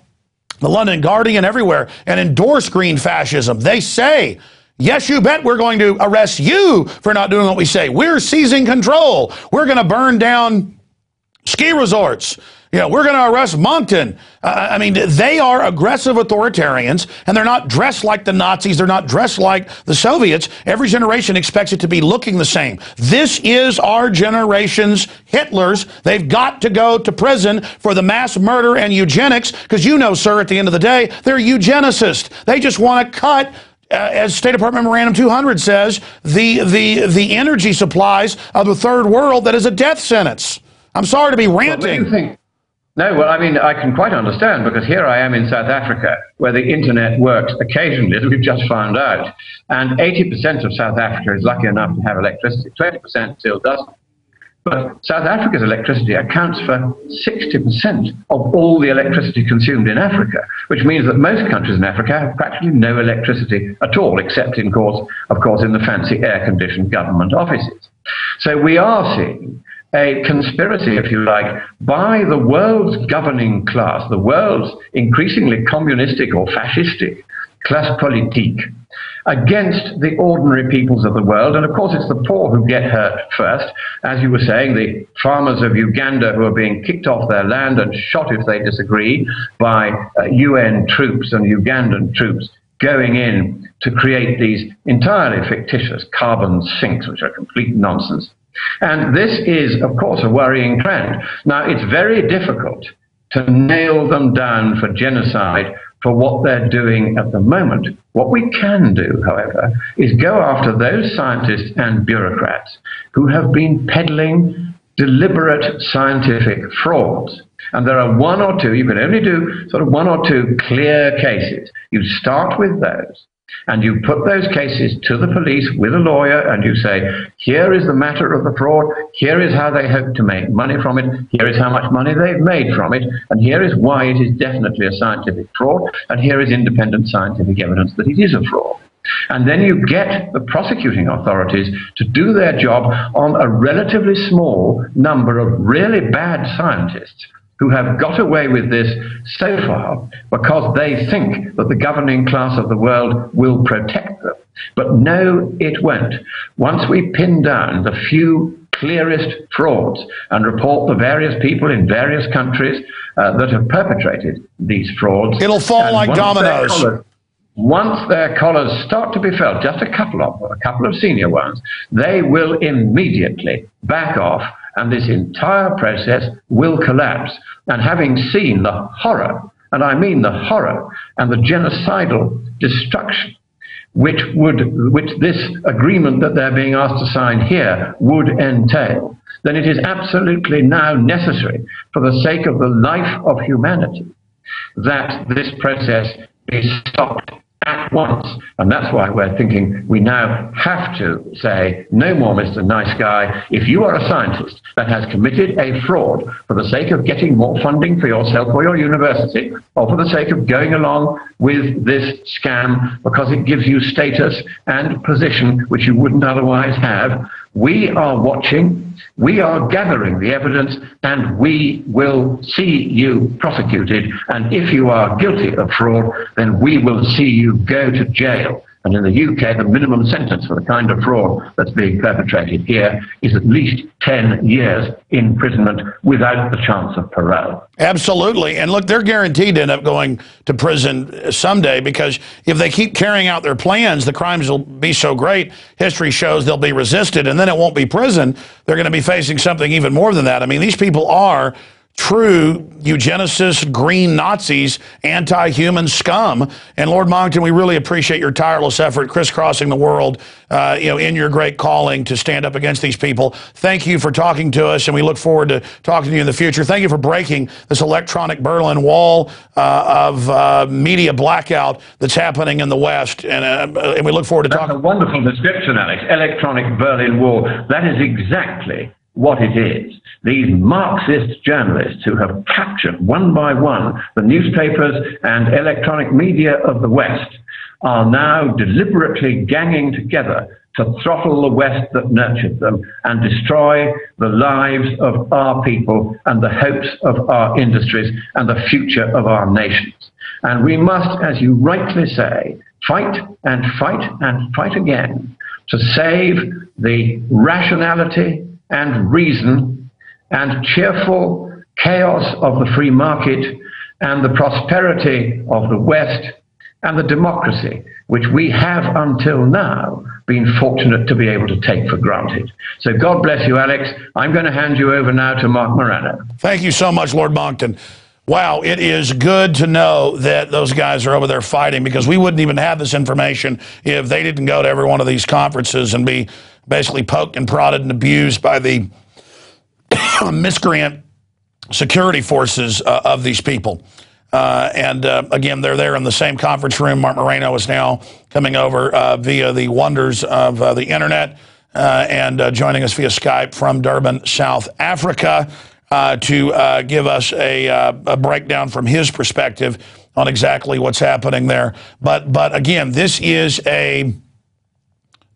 the London Guardian, everywhere, and endorse green fascism. They say, yes, you bet we're going to arrest you for not doing what we say. We're seizing control. We're going to burn down ski resorts. You know, we're going to arrest Moncton. I mean, they are aggressive authoritarians, and they're not dressed like the Nazis. They're not dressed like the Soviets. Every generation expects it to be looking the same. This is our generation's Hitlers. They've got to go to prison for the mass murder and eugenics, because you know, sir, at the end of the day, they're eugenicists. They just want to cut, as State Department Memorandum 200 says, the energy supplies of the third world that is a death sentence. I'm sorry to be ranting. No, well, I mean, I can quite understand, because here I am in South Africa, where the internet works occasionally, as we've just found out. And 80% of South Africa is lucky enough to have electricity. 20% still doesn't. But South Africa's electricity accounts for 60% of all the electricity consumed in Africa, which means that most countries in Africa have practically no electricity at all, except, of course, in the fancy air-conditioned government offices. So we are seeing a conspiracy, if you like, by the world's governing class, the world's increasingly communistic or fascistic classe politique, against the ordinary peoples of the world. And of course, it's the poor who get hurt first. As you were saying, the farmers of Uganda who are being kicked off their land and shot if they disagree by UN troops and Ugandan troops going in to create these entirely fictitious carbon sinks, which are complete nonsense. And this is, of course, a worrying trend. Now, it's very difficult to nail them down for genocide for what they're doing at the moment. What we can do, however, is go after those scientists and bureaucrats who have been peddling deliberate scientific frauds. And there are one or two, you can only do sort of one or two clear cases. You start with those, and you put those cases to the police with a lawyer, and you say, here is the matter of the fraud, here is how they hope to make money from it, here is how much money they've made from it, and here is why it is definitely a scientific fraud, and here is independent scientific evidence that it is a fraud. And then you get the prosecuting authorities to do their job on a relatively small number of really bad scientists who have got away with this so far because they think that the governing class of the world will protect them. But no, it won't. Once we pin down the few clearest frauds and report the various people in various countries that have perpetrated these frauds, it'll fall like dominoes. Once their collars start to be felt, just a couple of senior ones, they will immediately back off, and this entire process will collapse. And having seen the horror, and I mean the horror, and the genocidal destruction which this agreement that they're being asked to sign here would entail, then it is absolutely now necessary, for the sake of the life of humanity, that this process be stopped at once. And that's why we're thinking we now have to say, no more, Mr. Nice Guy. If you are a scientist that has committed a fraud for the sake of getting more funding for yourself or your university, or for the sake of going along with this scam because it gives you status and position which you wouldn't otherwise have, we are watching, we are gathering the evidence, and we will see you prosecuted. And if you are guilty of fraud, then we will see you go to jail. And in the UK, the minimum sentence for the kind of fraud that's being perpetrated here is at least 10 years imprisonment without the chance of parole. Absolutely. And look, they're guaranteed to end up going to prison someday, because if they keep carrying out their plans, the crimes will be so great, history shows they'll be resisted, and then it won't be prison. They're going to be facing something even more than that. I mean, these people are true eugenicists, green Nazis, anti-human scum. And Lord Monckton, we really appreciate your tireless effort crisscrossing the world, in your great calling to stand up against these people. Thank you for talking to us, and we look forward to talking to you in the future. Thank you for breaking this electronic Berlin Wall of media blackout that's happening in the West, and we look forward to talking. That's a wonderful description, Alex. Electronic Berlin Wall. That is exactly what it is. These Marxist journalists who have captured one by one the newspapers and electronic media of the West are now deliberately ganging together to throttle the West that nurtured them and destroy the lives of our people and the hopes of our industries and the future of our nations. And we must, as you rightly say, fight and fight and fight again to save the rationality and reason and cheerful chaos of the free market and the prosperity of the West and the democracy, which we have until now been fortunate to be able to take for granted. So God bless you, Alex. I'm going to hand you over now to Mark Morano. Thank you so much, Lord Moncton. Wow, it is good to know that those guys are over there fighting, because we wouldn't even have this information if they didn't go to every one of these conferences and be basically poked and prodded and abused by the miscreant security forces of these people. Again, they're there in the same conference room. Mark Morano is now coming over via the wonders of the internet and joining us via Skype from Durban, South Africa, to give us a breakdown from his perspective on exactly what's happening there. But again, this is a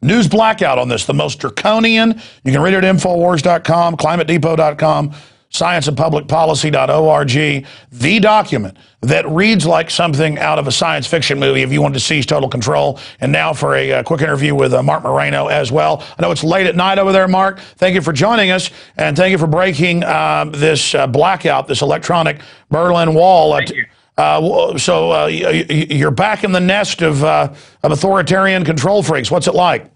news blackout on this, the most draconian. You can read it at Infowars.com, ClimateDepot.com, scienceandpublicpolicy.org, the document that reads like something out of a science fiction movie if you wanted to seize total control. And now for a quick interview with Mark Morano as well. I know it's late at night over there, Mark. Thank you for joining us, and thank you for breaking this blackout, this electronic Berlin Wall. Thank you. So you're back in the nest of authoritarian control freaks. What's it like?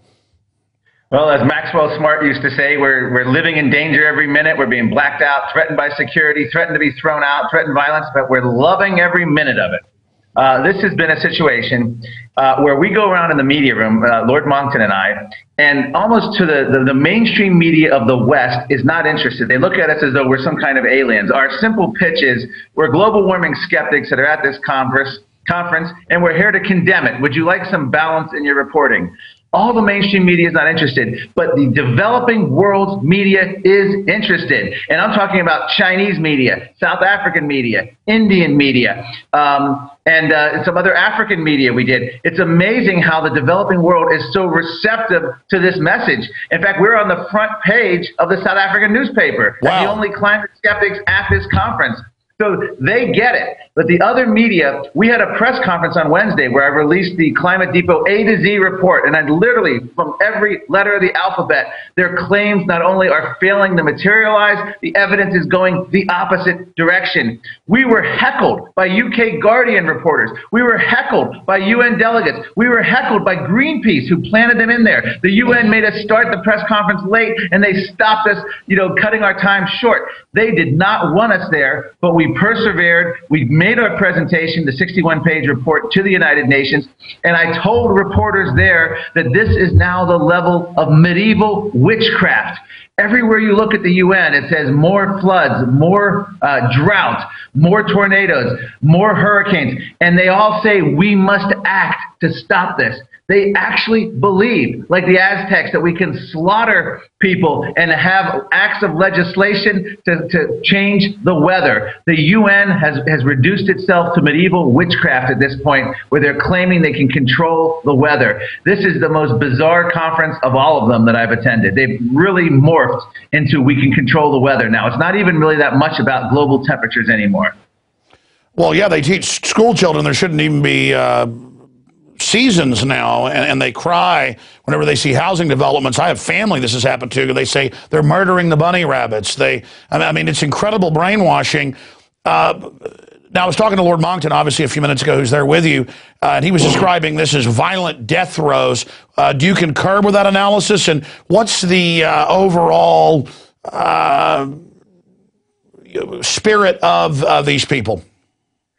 Well, as Maxwell Smart used to say, we're living in danger every minute. We're being blacked out, threatened by security, threatened to be thrown out, threatened violence, but we're loving every minute of it. This has been a situation where we go around in the media room, Lord Moncton and I, and almost to the mainstream media of the West is not interested. They look at us as though we're some kind of aliens. Our simple pitch is we're global warming skeptics that are at this conference, and we're here to condemn it. Would you like some balance in your reporting? All the mainstream media is not interested, but the developing world's media is interested. And I'm talking about Chinese media, South African media, Indian media, and some other African media we did. It's amazing how the developing world is so receptive to this message. In fact, we're on the front page of the South African newspaper. Wow. The only climate skeptics at this conference. So they get it. But the other media, we had a press conference on Wednesday where I released the Climate Depot A to Z report. And I literally, from every letter of the alphabet, their claims not only are failing to materialize, the evidence is going the opposite direction. We were heckled by UK Guardian reporters. We were heckled by UN delegates. We were heckled by Greenpeace, who planted them in there. The UN made us start the press conference late, and they stopped us, cutting our time short. They did not want us there, but we persevered. We made our presentation, the 61-page report, to the United Nations, and I told reporters there that this is now the level of medieval witchcraft. Everywhere you look at the UN, it says more floods, more drought, more tornadoes, more hurricanes, and they all say we must act to stop this. They actually believe, like the Aztecs, that we can slaughter people and have acts of legislation to change the weather. The UN has reduced itself to medieval witchcraft at this point, where they're claiming they can control the weather. This is the most bizarre conference of all of them that I've attended. They've really morphed into we can control the weather now. It's not even really that much about global temperatures anymore. Well, yeah, they teach school children there shouldn't even be seasons now, and they cry whenever they see housing developments. I have family this has happened to. They say they're murdering the bunny rabbits. I mean, it's incredible brainwashing. Now, I was talking to Lord Moncton, obviously, a few minutes ago, who's there with you, and he was describing this as violent death throes. Do you concur with that analysis? And what's the overall spirit of these people?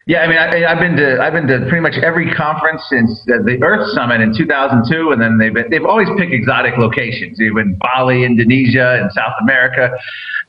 Yeah, I mean, I've been to pretty much every conference since the Earth Summit in 2002, and then they've always picked exotic locations, even Bali, Indonesia, and South America.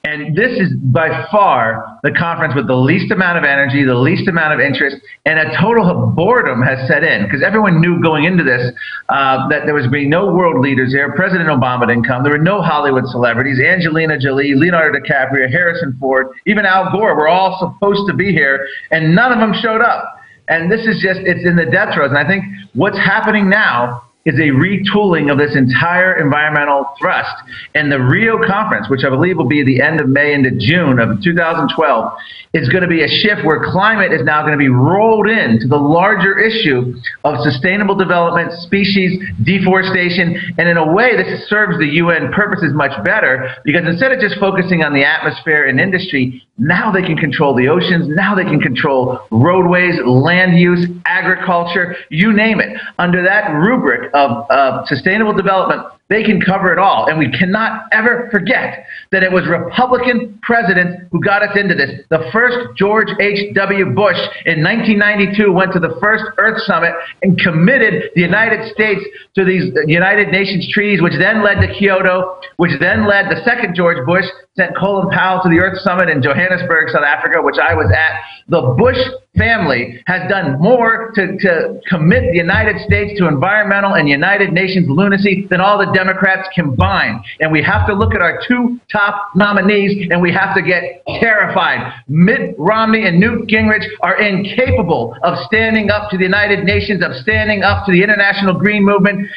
And this is by far the conference with the least amount of energy, the least amount of interest, and a total of boredom has set in, because everyone knew going into this that there was going to be no world leaders here. President Obama didn't come. There were no Hollywood celebrities. Angelina Jolie, Leonardo DiCaprio, Harrison Ford, even Al Gore were all supposed to be here, and none of them showed up. And this is just, it's in the death throes. And I think what's happening now is a retooling of this entire environmental thrust. And the Rio conference, which I believe will be the end of May into June of 2012, is going to be a shift where climate is now going to be rolled into the larger issue of sustainable development, species, deforestation. And in a way, this serves the UN purposes much better, because instead of just focusing on the atmosphere and industry, now they can control the oceans, now they can control roadways, land use, agriculture, you name it. Under that rubric of sustainable development, they can cover it all. And we cannot ever forget that it was Republican presidents who got us into this. The first George H.W. Bush in 1992 went to the first Earth Summit and committed the United States to these United Nations treaties, which then led to Kyoto, which then led the second George Bush, sent Colin Powell to the Earth Summit in Johannesburg, South Africa, which I was at. The Bush family has done more to commit the United States to environmental and United Nations lunacy than all the Democrats combined. And we have to look at our two top nominees, and we have to get terrified. Mitt Romney and Newt Gingrich are incapable of standing up to the United Nations, of standing up to the international green movement.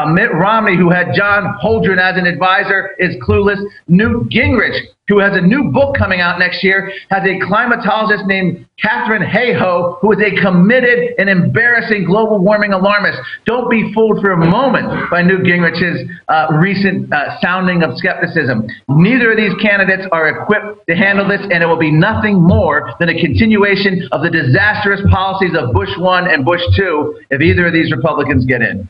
Mitt Romney, who had John Holdren as an advisor, is clueless. Newt Gingrich, who has a new book coming out next year, has a climatologist named Catherine Hayhoe, who is a committed and embarrassing global warming alarmist. Don't be fooled for a moment by Newt Gingrich's recent sounding of skepticism. Neither of these candidates are equipped to handle this, and it will be nothing more than a continuation of the disastrous policies of Bush 1 and Bush 2 if either of these Republicans get in.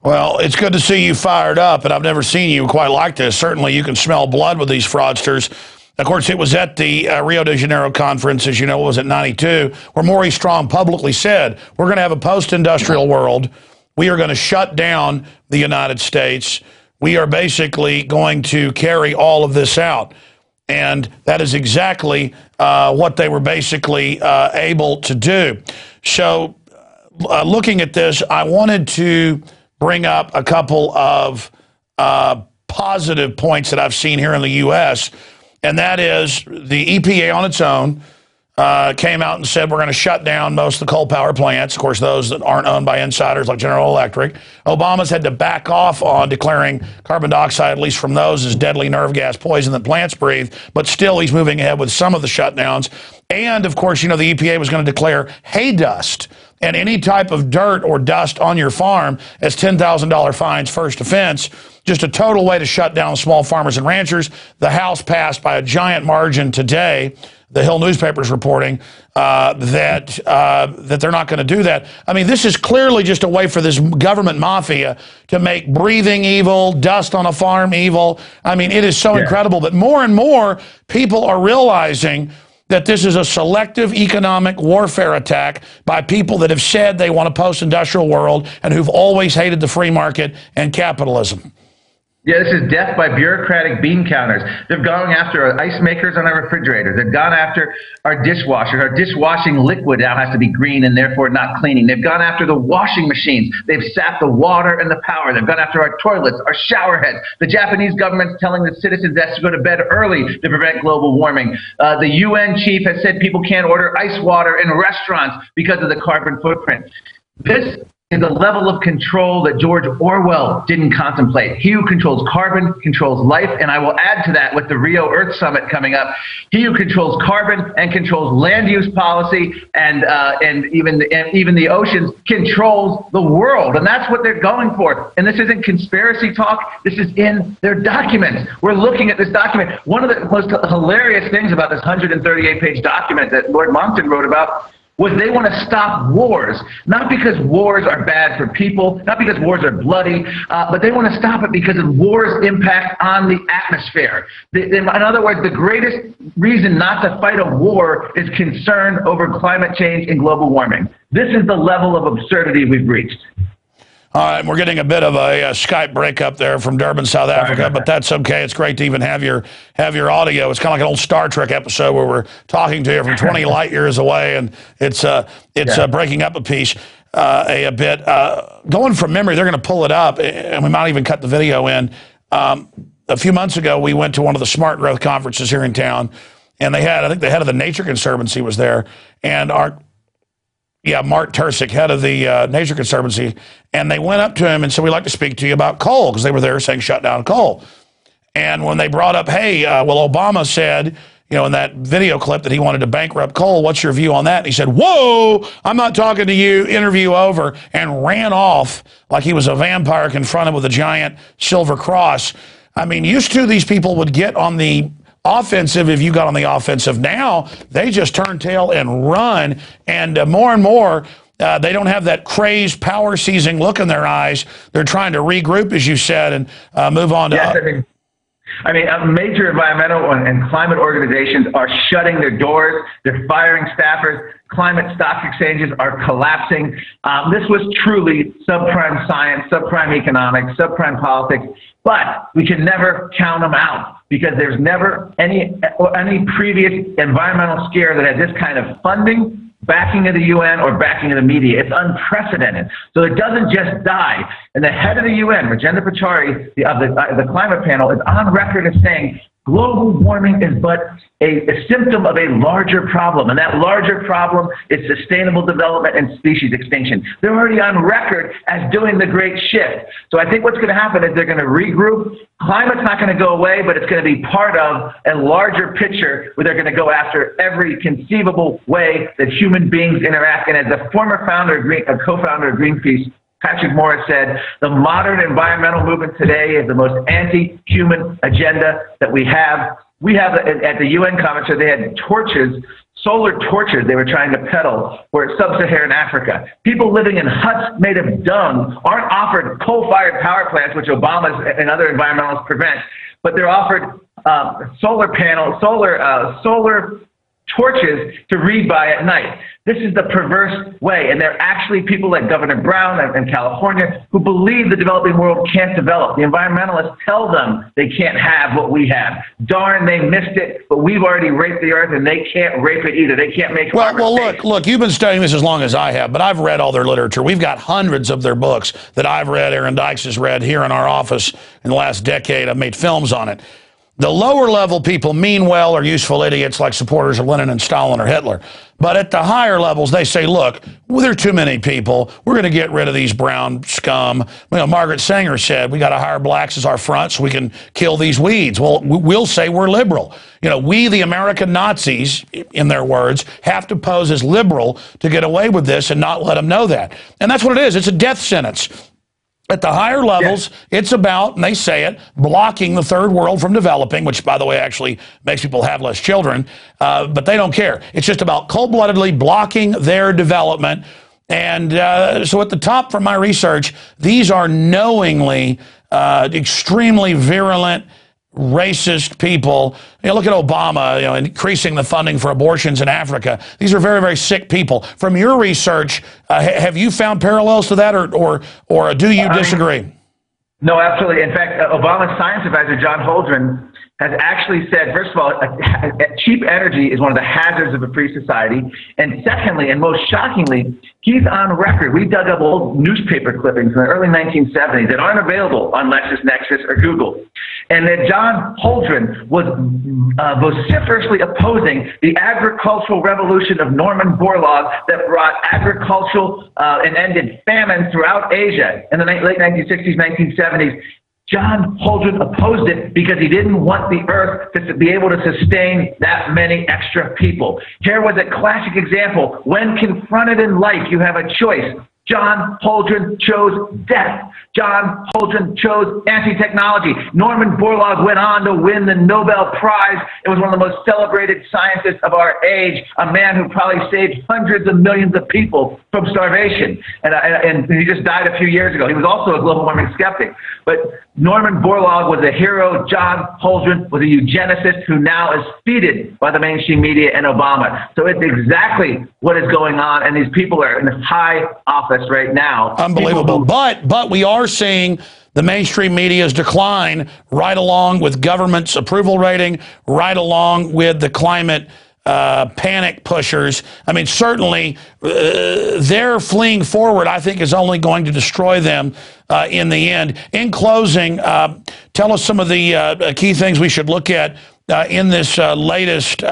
Well, it's good to see you fired up, and I've never seen you quite like this. Certainly, you can smell blood with these fraudsters. Of course, it was at the Rio de Janeiro conference, as you know, it was at 92, where Maurice Strong publicly said, we're going to have a post-industrial world. We are going to shut down the United States. We are basically going to carry all of this out. And that is exactly what they were basically able to do. So looking at this, I wanted to bring up a couple of positive points that I've seen here in the U.S., and that is the EPA on its own came out and said we're going to shut down most of the coal power plants, of course, those that aren't owned by insiders like General Electric. Obama's had to back off on declaring carbon dioxide, at least from those, as deadly nerve gas poison that plants breathe, but still he's moving ahead with some of the shutdowns. And, of course, you know, the EPA was going to declare hay dust and any type of dirt or dust on your farm as $10,000 fines, first offense. Just a total way to shut down small farmers and ranchers. The House passed by a giant margin today. The Hill newspaper is reporting that they're not going to do that. I mean, this is clearly just a way for this government mafia to make breathing evil, dust on a farm evil. I mean, it is so incredible. But more and more people are realizing that this is a selective economic warfare attack by people that have said they want a post-industrial world and who've always hated the free market and capitalism. Yeah, this is death by bureaucratic bean counters. They've gone after our ice makers on our refrigerators. They've gone after our dishwashers. Our dishwashing liquid now has to be green and therefore not cleaning. They've gone after the washing machines. They've sapped the water and the power. They've gone after our toilets, our shower heads. The Japanese government's telling the citizens that to go to bed early to prevent global warming. The UN chief has said people can't order ice water in restaurants because of the carbon footprint. This is the level of control that George Orwell didn't contemplate. He who controls carbon controls life, and I will add to that with the Rio Earth Summit coming up. He who controls carbon and controls land use policy and even the oceans controls the world, and that's what they're going for. And this isn't conspiracy talk. This is in their documents. We're looking at this document. One of the most hilarious things about this 138-page document that Lord Monckton wrote about was they want to stop wars, not because wars are bad for people, not because wars are bloody, but they want to stop it because of wars' impact on the atmosphere. In other words, the greatest reason not to fight a war is concern over climate change and global warming. This is the level of absurdity we've reached. All right, we're getting a bit of a Skype breakup there from Durban, South Africa, but that's okay. It's great to even have your audio. It's kind of like an old Star Trek episode where we're talking to you from 20 light years away, and it's breaking up a piece a bit. Going from memory, they're going to pull it up, and we might even cut the video in. A few months ago, we went to one of the Smart Growth conferences here in town, and they had, I think the head of the Nature Conservancy was there, and Mark Tursick, head of the Nature Conservancy, and they went up to him and said, we'd like to speak to you about coal, because they were there saying shut down coal. And when they brought up, hey, well, Obama said, in that video clip that he wanted to bankrupt coal, what's your view on that? And he said, whoa, I'm not talking to you, interview over, and ran off like he was a vampire confronted with a giant silver cross. I mean, used to these people would get on the offensive if you got on the offensive. Now they just turn tail and run, and more they don't have that crazed power seizing look in their eyes. They're trying to regroup, as you said, and move on to yes, I mean, major environmental and climate organizations are shutting their doors. They're firing staffers. Climate stock exchanges are collapsing. This was truly subprime science, subprime economics, subprime politics. But we can never count them out, because there's never any previous environmental scare that had this kind of funding, backing of the UN, or backing of the media. It's unprecedented. So it doesn't just die. And the head of the UN, Rajendra Pachauri, of the climate panel, is on record as saying global warming is but a symptom of a larger problem. And that larger problem is sustainable development and species extinction. They're already on record as doing the great shift. So I think what's going to happen is they're going to regroup. Climate's not going to go away, but it's going to be part of a larger picture where they're going to go after every conceivable way that human beings interact. And as the former co-founder of Greenpeace, Patrick Morris, said, the modern environmental movement today is the most anti-human agenda that we have. We have, at the UN conference, they had torches, solar torches they were trying to peddle for sub-Saharan Africa. People living in huts made of dung aren't offered coal-fired power plants, which Obama and other environmentalists prevent, but they're offered solar panels, solar torches to read by at night. This is the perverse way, and there are actually people like Governor Brown in California who believe the developing world can't develop. The environmentalists tell them they can't have what we have. Darn, they missed it, but we've already raped the earth, and they can't rape it either. They can't make Well, look, you've been studying this as long as I have, but I've read all their literature. We've got hundreds of their books that I've read, Aaron Dykes has read here in our office in the last decade. I've made films on it. The lower level people mean well or useful idiots like supporters of Lenin and Stalin or Hitler. But at the higher levels, they say, look, there are too many people. We're going to get rid of these brown scum. Margaret Sanger said, we got to hire blacks as our front so we can kill these weeds. Well, we'll say we're liberal. We, the American Nazis, in their words, have to pose as liberal to get away with this and not let them know that. And that's what it is. It's a death sentence. At the higher levels, it's about, and they say it, blocking the third world from developing, which, by the way, actually makes people have less children, but they don't care. It's just about cold-bloodedly blocking their development. And so at the top, from my research, these are knowingly extremely virulent, racist people. Look at Obama, increasing the funding for abortions in Africa. These are very, very sick people. From your research, have you found parallels to that, or do you disagree? No, absolutely. In fact, Obama's science advisor, John Holdren, has actually said, first of all, cheap energy is one of the hazards of a free society. And secondly, and most shockingly, he's on record. We dug up old newspaper clippings in the early 1970s that aren't available on LexisNexis or Google. And that John Holdren was vociferously opposing the agricultural revolution of Norman Borlaug that brought agricultural and ended famine throughout Asia in the late 1960s, 1970s. John Holdren opposed it because he didn't want the earth to be able to sustain that many extra people. Here was a classic example. When confronted in life, you have a choice. John Holdren chose death. John Holdren chose anti-technology. Norman Borlaug went on to win the Nobel Prize. It was one of the most celebrated scientists of our age, a man who probably saved hundreds of millions of people from starvation. And he just died a few years ago. He was also a global warming skeptic. But Norman Borlaug was a hero. John Holdren was a eugenicist who now is feted by the mainstream media and Obama. So it's exactly what is going on, and these people are in high office. office right now. Unbelievable. But we are seeing the mainstream media's decline right along with government's approval rating, right along with the climate panic pushers. I mean, certainly their fleeing forward, I think, is only going to destroy them in the end. In closing, tell us some of the key things we should look at in this latest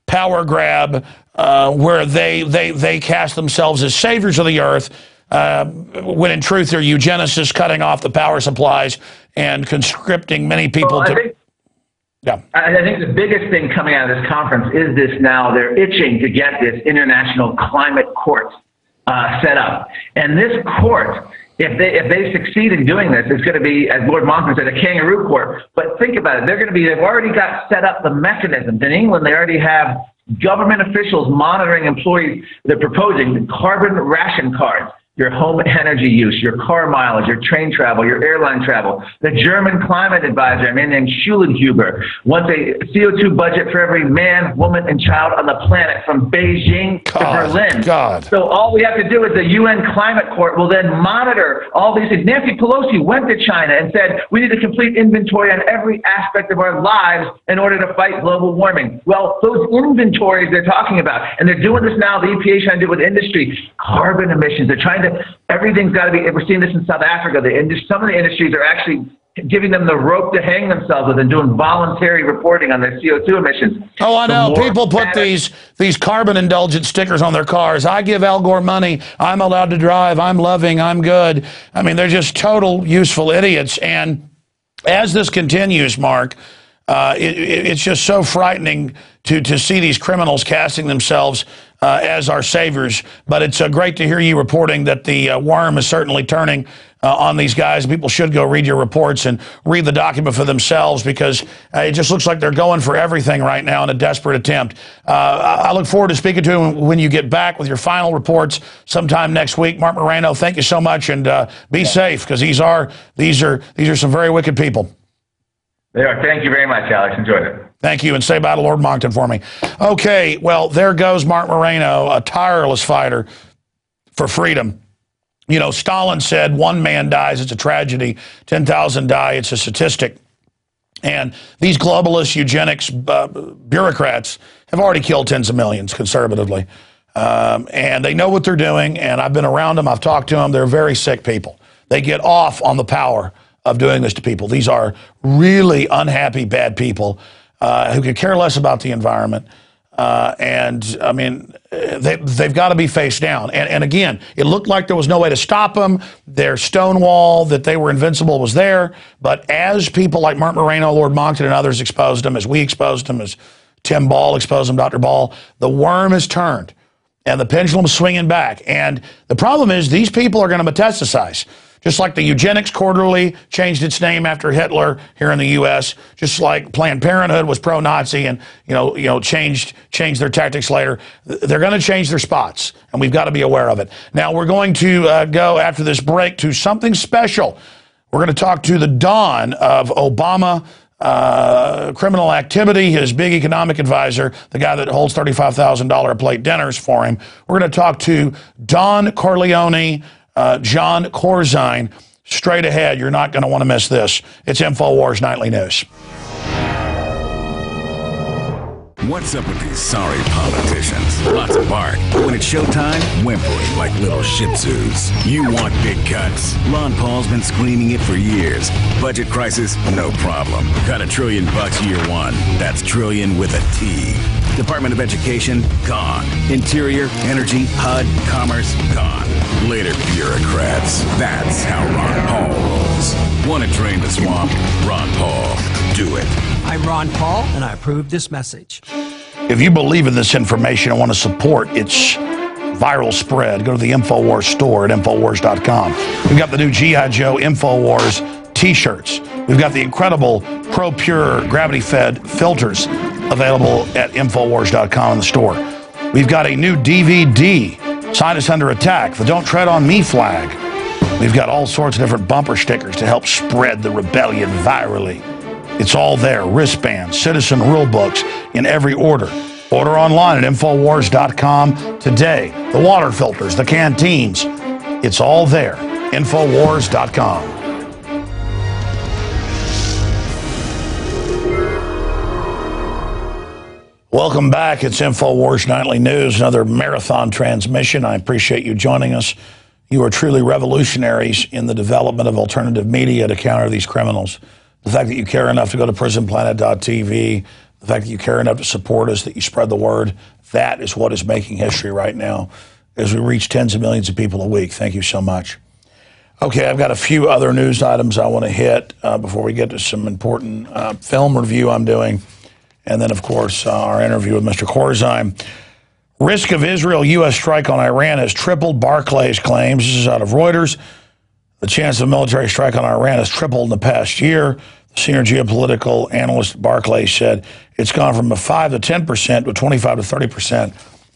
power grab where they cast themselves as saviors of the earth, when in truth they're eugenicists cutting off the power supplies and conscripting many people I think the biggest thing coming out of this conference is this now. They're itching to get this international climate court set up. And this court, if they succeed in doing this, it's going to be, as Lord Monckton said, a kangaroo court. But think about it. They've already got set up the mechanisms. In England, they already have government officials monitoring employees. They're proposing carbon ration cards, your home energy use, your car mileage, your train travel, your airline travel. The German climate advisor, a man named Schulenhuber, wants a CO2 budget for every man, woman, and child on the planet from Beijing to Berlin. So all we have to do is the UN Climate Court will then monitor all these things. Nancy Pelosi went to China and said, we need a complete inventory on every aspect of our lives in order to fight global warming. Well, those inventories they're talking about, and they're doing this now, the EPA is trying to do with industry, carbon emissions. They're trying everything's got to be, we're seeing this in South Africa, some of the industries are actually giving them the rope to hang themselves with and doing voluntary reporting on their CO2 emissions. Oh, I know. People put these carbon indulgent stickers on their cars. I give Al Gore money. I'm allowed to drive. I'm loving. I'm good. I mean, they're just total useful idiots. And as this continues, Mark, it's just so frightening to see these criminals casting themselves as our saviors. But it's great to hear you reporting that the worm is certainly turning on these guys. People should go read your reports and read the document for themselves, because it just looks like they're going for everything right now in a desperate attempt. I look forward to speaking to you when you get back with your final reports sometime next week. Mark Moreno, thank you so much, and be safe, because these are some very wicked people. They are. Thank you very much, Alex. Enjoyed it. Thank you, and say bye to Lord Monckton for me. Okay, well, there goes Mark Moreno, a tireless fighter for freedom. You know, Stalin said, one man dies, it's a tragedy. 10,000 die, it's a statistic. And these globalist eugenics bureaucrats have already killed tens of millions, conservatively. And they know what they're doing, and I've been around them, I've talked to them. They're very sick people. They get off on the power of doing this to people. These are really unhappy, bad people who could care less about the environment. And I mean, they've got to be faced down. And again, it looked like there was no way to stop them. Their stonewall that they were invincible was there. But as people like Mark Moreno, Lord Monckton, and others exposed them, as we exposed them, as Tim Ball exposed them, Dr. Ball, the worm has turned and the pendulum's swinging back. And the problem is these people are going to metastasize. Just like the Eugenics Quarterly changed its name after Hitler here in the U.S., just like Planned Parenthood was pro-Nazi and changed their tactics later, they're going to change their spots, and we've got to be aware of it. Now we're going to go after this break to something special. We're going to talk to the Don of Obama criminal activity, his big economic advisor, the guy that holds $35,000 a plate dinners for him. We're going to talk to Don Corleone, John Corzine, straight ahead. You're not going to want to miss this. It's Infowars Nightly News. What's up with these sorry politicians? Lots of bark, but when it's showtime, whimpering like little shih tzus. You want big cuts. Ron Paul's been screaming it for years. Budget crisis? No problem. Got $1 trillion year one. That's trillion with a T. Department of Education? Gone. Interior, Energy, HUD, Commerce? Gone. Later, bureaucrats. That's how Ron Paul rolls. Want to drain the swamp? Ron Paul. Do it. I'm Ron Paul, and I approve this message. If you believe in this information and want to support its viral spread, go to the Infowars store at Infowars.com. We've got the new G.I. Joe Infowars t-shirts. We've got the incredible Pro Pure gravity-fed filters available at Infowars.com in the store. We've got a new DVD, Scientists Under Attack, the Don't Tread on Me flag. We've got all sorts of different bumper stickers to help spread the rebellion virally. It's all there. Wristbands, citizen rule books in every order. Order online at Infowars.com today. The water filters, the canteens, It's all there. Infowars.com. Welcome back. It's Infowars Nightly News, another marathon transmission. I appreciate you joining us. You are truly revolutionaries in the development of alternative media to counter these criminals. The fact that you care enough to go to prisonplanet.tv, the fact that you care enough to support us, that you spread the word, that is what is making history right now as we reach tens of millions of people a week. Thank you so much. Okay, I've got a few other news items I want to hit before we get to some important film review I'm doing. And then, of course, our interview with Mr. Corzine. Risk of Israel-U.S. strike on Iran has tripled, Barclays claims. This is out of Reuters. The chance of a military strike on Iran has tripled in the past year. The senior geopolitical analyst Barclays said it's gone from a 5 to 10% to 25 to 30%.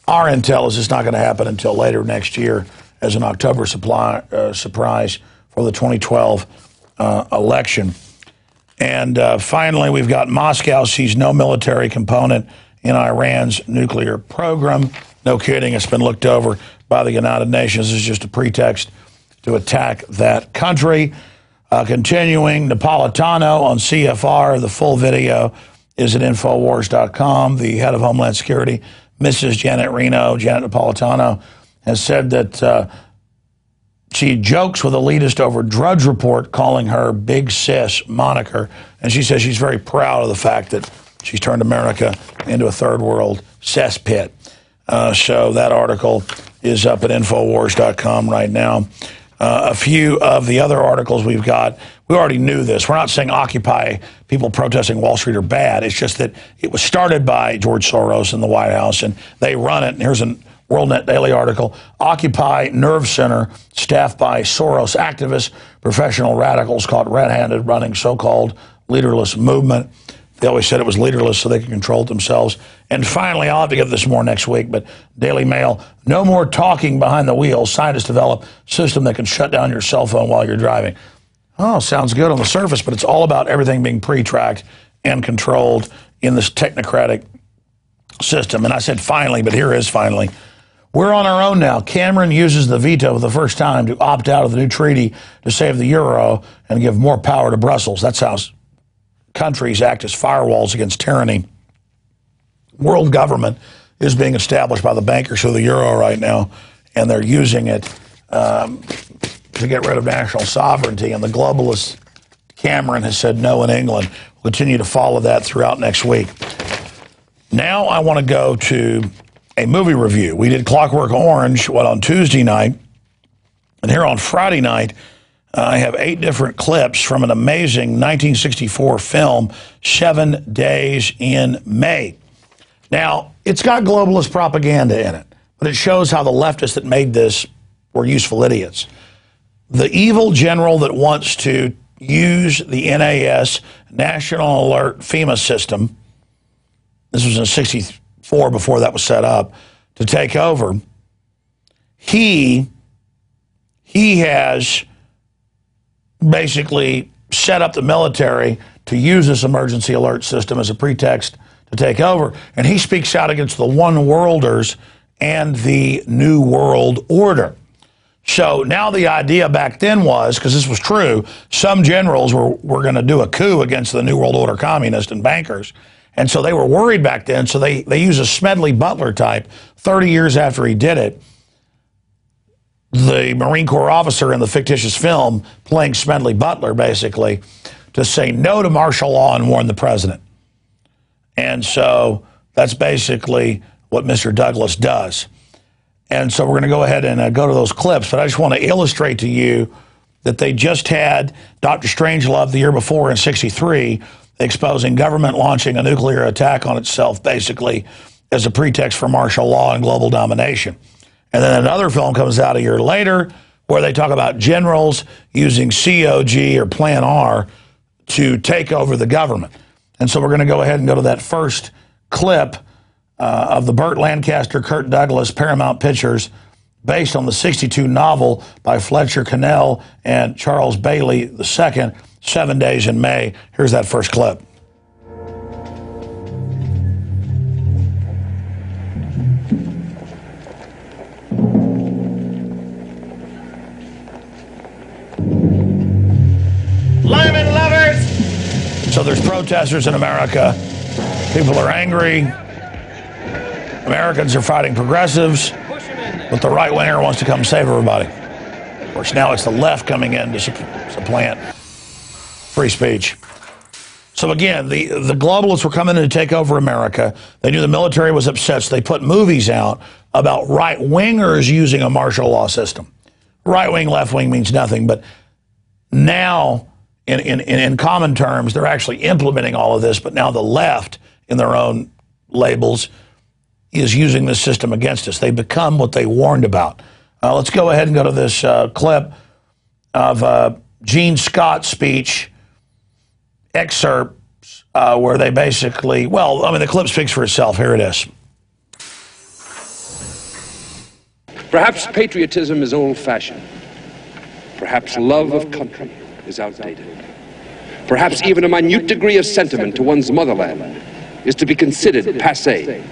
Our intel is it's not going to happen until later next year as an October surprise for the 2012 election. And finally, we've got Moscow sees no military component in Iran's nuclear program. No kidding, it's been looked over by the United Nations. This is just a pretext to attack that country. Continuing, Napolitano on CFR. The full video is at Infowars.com. The head of Homeland Security, Mrs. Janet Napolitano, has said that she jokes with elitist over Drudge Report, calling her Big Sis moniker. And she says she's very proud of the fact that she's turned America into a third world cesspit. So that article is up at Infowars.com right now. A few of the other articles we've got, we already knew this. We're not saying Occupy, people protesting Wall Street, are bad. It's just that it was started by George Soros in the White House, and they run it. And here's a WorldNet Daily article. Occupy Nerve Center, staffed by Soros activists, professional radicals caught red-handed running so-called leaderless movement. They always said it was leaderless so they could control it themselves. And finally, I'll have to get this more next week, but Daily Mail, no more talking behind the wheel. Scientists develop system that can shut down your cell phone while you're driving. Oh, sounds good on the surface, but it's all about everything being pre-tracked and controlled in this technocratic system. And I said finally, but here is finally. We're on our own now. Cameron uses the veto for the first time to opt out of the new treaty to save the euro and give more power to Brussels. That's how countries act as firewalls against tyranny. World government is being established by the bankers of the euro right now, and they're using it to get rid of national sovereignty. And the globalist Cameron has said no in England. We'll continue to follow that throughout next week. Now I want to go to a movie review. We did Clockwork Orange, on Tuesday night, and here on Friday night, I have 8 different clips from an amazing 1964 film, 7 Days in May. Now, it's got globalist propaganda in it, but it shows how the leftists that made this were useful idiots. The evil general that wants to use the NAS, National Alert FEMA system, this was in 64 before that was set up, to take over, he has basically set up the military to use this emergency alert system as a pretext to take over. And he speaks out against the one worlders and the New World Order. So now the idea back then was, because this was true, some generals were going to do a coup against the New World Order communists and bankers. And so they were worried back then, so they used a Smedley Butler type 30 years after he did it. The Marine Corps officer in the fictitious film playing Smedley Butler, basically, to say no to martial law and warn the president. And so that's basically what Mr. Douglas does. And so we're going to go ahead and go to those clips, but I just want to illustrate to you that they just had Dr. Strangelove the year before in 63 exposing government launching a nuclear attack on itself, basically, as a pretext for martial law and global domination. And then another film comes out a year later where they talk about generals using COG or Plan R to take over the government. And so we're going to go ahead and go to that first clip of the Burt Lancaster, Kirk Douglas, Paramount Pictures, based on the 62 novel by Fletcher Cannell and Charles Bailey II, 7 Days in May. Here's that first clip. So there's protesters in America. People are angry. Americans are fighting progressives, but the right winger wants to come save everybody. Of course, now it's the left coming in to supplant free speech. So again, the globalists were coming in to take over America. They knew the military was upset, so they put movies out about right-wingers using a martial law system. Right-wing, left-wing means nothing, but now, in common terms, they're actually implementing all of this, but now the left, in their own labels, is using this system against us. They become what they warned about. Let's go ahead and go to this clip of Gene Scott's speech, excerpts where they basically, well, I mean, the clip speaks for itself. Here it is. Perhaps patriotism is old-fashioned. Perhaps love of country is outdated. Perhaps even a minute degree of sentiment to one's motherland is to be considered passé.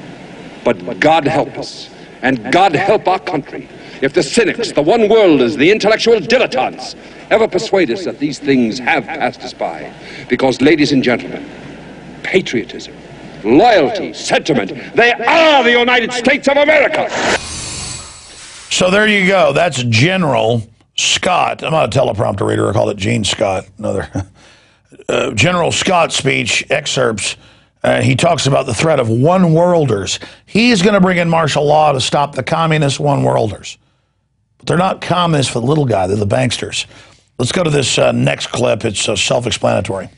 But God help us, and God help our country, if the cynics, the one-worlders, the intellectual dilettantes ever persuade us that these things have passed us by. Because, ladies and gentlemen, patriotism, loyalty, sentiment, they are the United States of America. So there you go. That's General Scott. I'm not a teleprompter reader. I call it Gene Scott. Another General Scott's speech excerpts. He talks about the threat of one-worlders. He's going to bring in martial law to stop the communist one-worlders. But they're not communists for the little guy. They're the banksters. Let's go to this next clip. It's self-explanatory.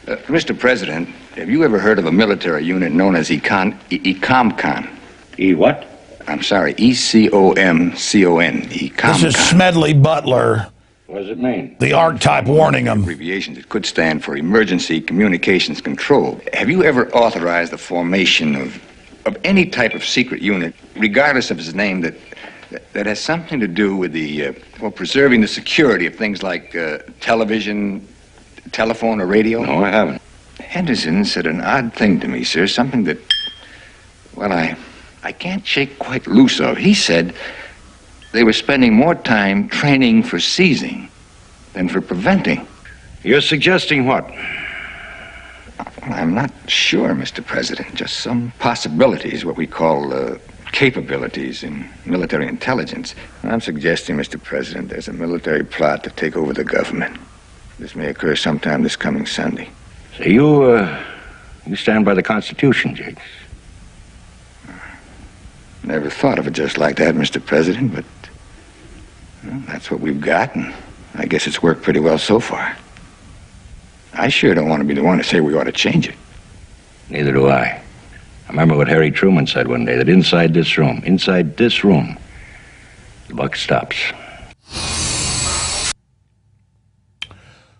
Mr. President, have you ever heard of a military unit known as ECOMCON? What? I'm sorry, ECOMCON. ECOMCON. This is Smedley Butler. What does it mean? The archetype warning them. Abbreviations. It could stand for Emergency Communications Control. Have you ever authorized the formation of any type of secret unit, regardless of its name, that has something to do with the preserving the security of things like television, telephone, or radio? No, I haven't. Henderson said an odd thing to me, sir, something that, well, I can't shake quite loose of. He said they were spending more time training for seizing than for preventing. You're suggesting what? Well, I'm not sure, Mr. President. Just some possibilities, what we call capabilities in military intelligence. I'm suggesting, Mr. President, there's a military plot to take over the government. This may occur sometime this coming Sunday. So you stand by the Constitution, Jakes? Never thought of it just like that, Mr. President, but well, that's what we've got, and I guess it's worked pretty well so far. I sure don't want to be the one to say we ought to change it. Neither do I. I remember what Harry Truman said one day, that inside this room, the buck stops.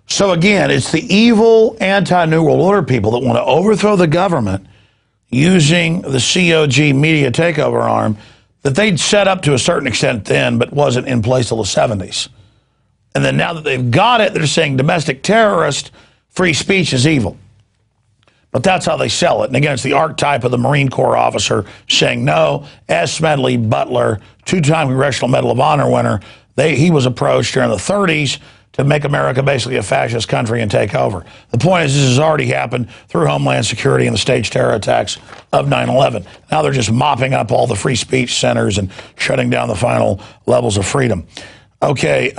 So again, it's the evil anti-New World Order people that want to overthrow the government using the COG media takeover arm that they'd set up to a certain extent then, but wasn't in place till the 70s. And then now that they've got it, they're saying domestic terrorist, free speech is evil. But that's how they sell it. And again, it's the archetype of the Marine Corps officer saying no. S. Smedley Butler, two-time Congressional Medal of Honor winner, he was approached during the 30s to make America basically a fascist country and take over. The point is, this has already happened through Homeland Security and the staged terror attacks of 9/11. Now they're just mopping up all the free speech centers and shutting down the final levels of freedom. Okay,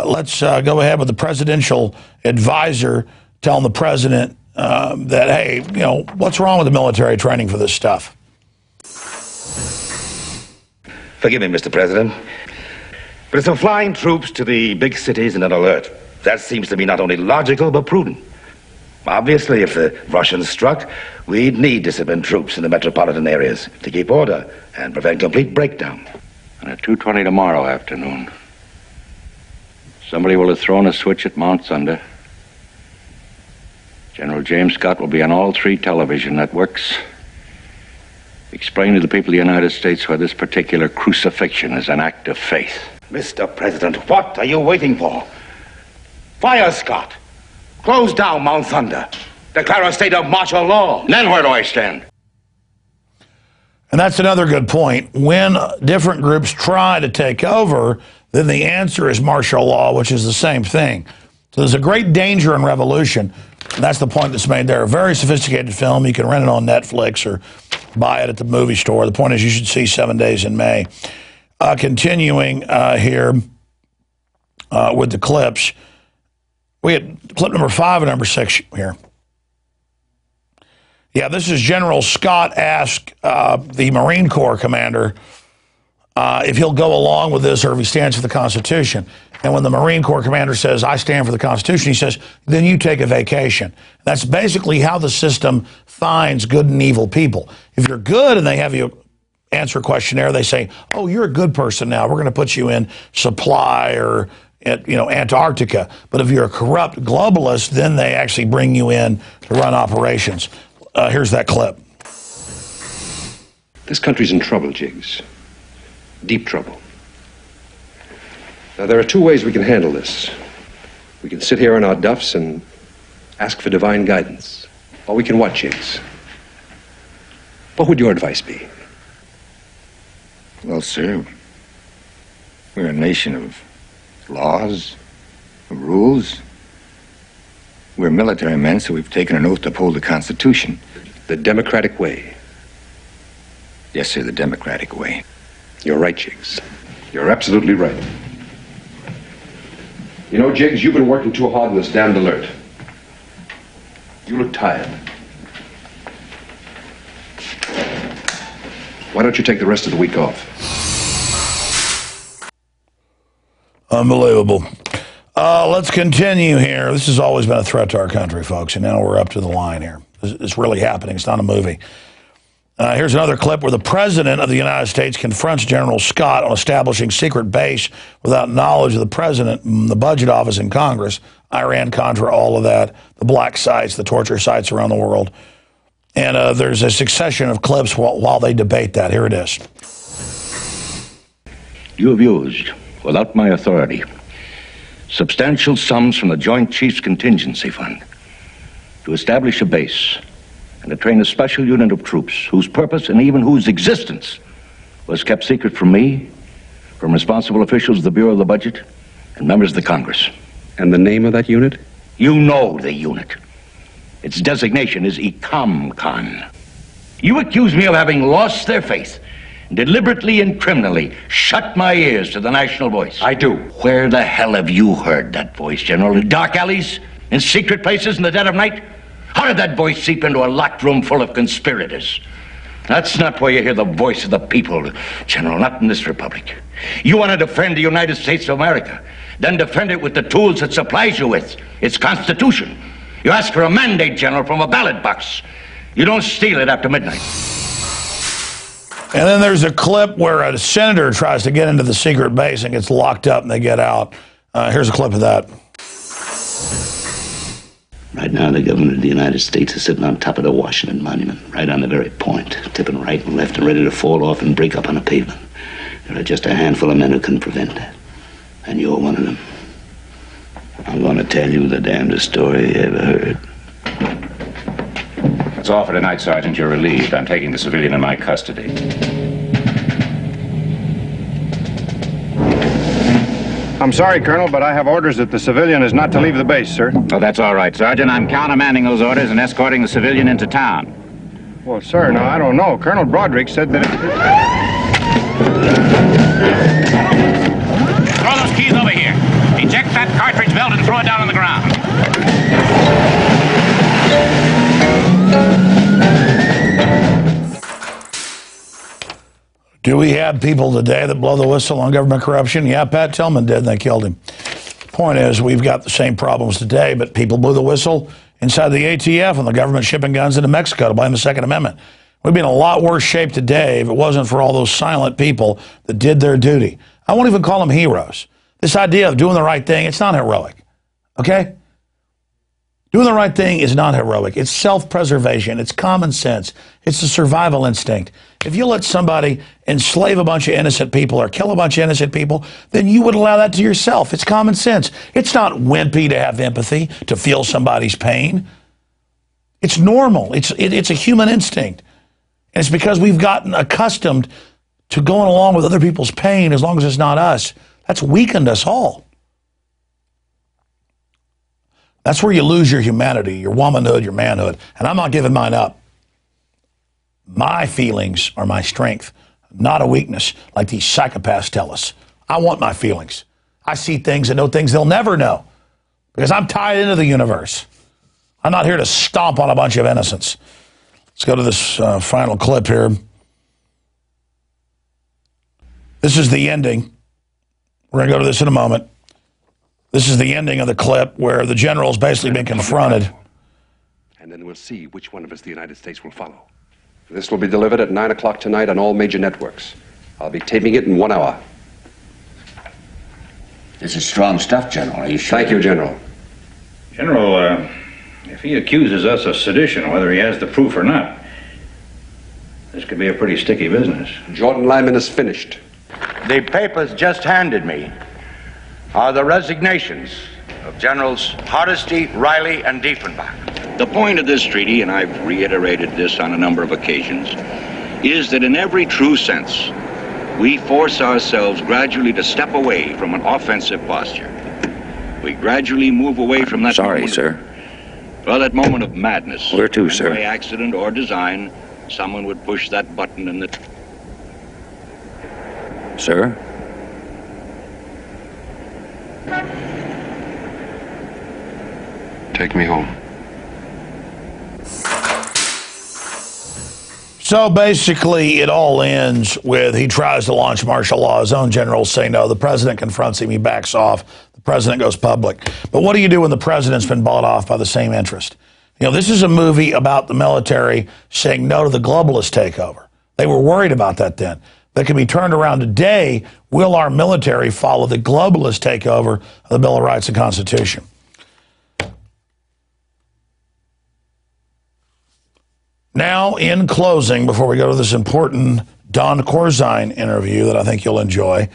let's go ahead with the presidential advisor telling the president that, hey, you know, what's wrong with the military training for this stuff? Forgive me, Mr. President. But it's flying troops to the big cities in an alert. That seems to me not only logical, but prudent. Obviously, if the Russians struck, we'd need disciplined troops in the metropolitan areas to keep order and prevent complete breakdown. And at 2:20 tomorrow afternoon, somebody will have thrown a switch at Mount Thunder. General James Scott will be on all 3 television networks, explain to the people of the United States why this particular crucifixion is an act of faith. Mr. President, what are you waiting for? Fire Scott. Close down Mount Thunder. Declare a state of martial law. Then where do I stand? And that's another good point. When different groups try to take over, then the answer is martial law, which is the same thing. So there's a great danger in revolution, and that's the point that's made there. A very sophisticated film. You can rent it on Netflix or buy it at the movie store. The point is you should see 7 Days in May. Continuing here with the clips, we had clip number 5 and number 6 here. Yeah, this is General Scott asked the Marine Corps commander if he'll go along with this or if he stands for the Constitution. And when the Marine Corps commander says, I stand for the Constitution, he says, then you take a vacation. That's basically how the system finds good and evil people. If you're good and they have you answer a questionnaire, they say, oh, you're a good person now. We're going to put you in supply or Antarctica. But if you're a corrupt globalist, then they actually bring you in to run operations. Here's that clip. This country's in trouble, Jiggs. Deep trouble. Now, there are 2 ways we can handle this. We can sit here on our duffs and ask for divine guidance, or we can watch Jiggs. What would your advice be? Well, sir, we're a nation of laws, of rules. We're military men, so we've taken an oath to uphold the Constitution. The democratic way. Yes, sir, the democratic way. You're right, Jiggs. You're absolutely right. You know, Jiggs, you've been working too hard on this damned alert. You look tired. Why don't you take the rest of the week off? Unbelievable. Let's continue here. This has always been a threat to our country, folks, and now we're up to the line here. It's really happening. It's not a movie. Here's another clip where the President of the United States confronts General Scott on establishing secret base without knowledge of the President, the budget office in Congress, Iran-Contra, all of that, the black sites, the torture sites around the world. And there's a succession of clips while they debate that. Here it is. You have used, without my authority, substantial sums from the Joint Chiefs Contingency Fund to establish a base and to train a special unit of troops whose purpose and even whose existence was kept secret from me, from responsible officials of the Bureau of the Budget, and members of the Congress. And the name of that unit? You know the unit. Its designation is ECOMCON. You accuse me of having lost their faith, and deliberately and criminally shut my ears to the national voice. I do. Where the hell have you heard that voice, General? In dark alleys? In secret places in the dead of night? How did that voice seep into a locked room full of conspirators? That's not where you hear the voice of the people, General, not in this republic. You want to defend the United States of America, then defend it with the tools it supplies you with, its Constitution. You ask for a mandate, General, from a ballot box. You don't steal it after midnight. And then there's a clip where a senator tries to get into the secret base and gets locked up and they get out. Here's a clip of that. Right now, the government of the United States is sitting on top of the Washington Monument, right on the very point, tipping right and left and ready to fall off and break up on a pavement. There are just a handful of men who can prevent that. And you're one of them. I'm going to tell you the damnedest story you ever heard. That's all for tonight, Sergeant. You're relieved. I'm taking the civilian in my custody. I'm sorry, Colonel, but I have orders that the civilian is not to leave the base, sir. Oh, that's all right, Sergeant. I'm countermanding those orders and escorting the civilian into town. Well, sir, now, I don't know. Colonel Broderick said that Throw those keys over here. Eject that cartridge belt and throw it down on the ground. Do we have people today that blow the whistle on government corruption? Yeah, Pat Tillman did, and they killed him. Point is, we've got the same problems today, but people blew the whistle inside the ATF and the government shipping guns into Mexico to blame the Second Amendment. We'd be in a lot worse shape today if it wasn't for all those silent people that did their duty. I won't even call them heroes. This idea of doing the right thing, it's not heroic, okay? Doing the right thing is not heroic. It's self-preservation. It's common sense. It's a survival instinct. If you let somebody enslave a bunch of innocent people or kill a bunch of innocent people, then you would allow that to yourself. It's common sense. It's not wimpy to have empathy, to feel somebody's pain. It's normal. It's a human instinct. And it's because we've gotten accustomed to going along with other people's pain as long as it's not us. That's weakened us all. That's where you lose your humanity, your womanhood, your manhood. And I'm not giving mine up. My feelings are my strength, not a weakness like these psychopaths tell us. I want my feelings. I see things and know things they'll never know because I'm tied into the universe. I'm not here to stomp on a bunch of innocents. Let's go to this final clip here. This is the ending. We're going to go to this in a moment. This is the ending of the clip where the general's basically been confronted. And then we'll see which one of us the United States will follow. This will be delivered at 9 o'clock tonight on all major networks. I'll be taping it in 1 hour. This is strong stuff, General. Are you sure? Thank you, General. General, if he accuses us of sedition, whether he has the proof or not, this could be a pretty sticky business. Jordan Lyman is finished. The papers just handed me are the resignations of Generals Hardesty, Riley, and Diefenbach. The point of this treaty, and I've reiterated this on a number of occasions, is that in every true sense, we force ourselves gradually to step away from an offensive posture. We gradually move away from that that moment of madness. Where to, sir? By accident or design, someone would push that button and the... Sir? Take me home. So basically, it all ends with he tries to launch martial law. His own generals say no. The president confronts him. He backs off. The president goes public. But what do you do when the president's been bought off by the same interest? You know, this is a movie about the military saying no to the globalist takeover. They were worried about that then. That can be turned around today. Will our military follow the globalist takeover of the Bill of Rights and Constitution? Now, in closing, before we go to this important Don Corzine interview that I think you'll enjoy,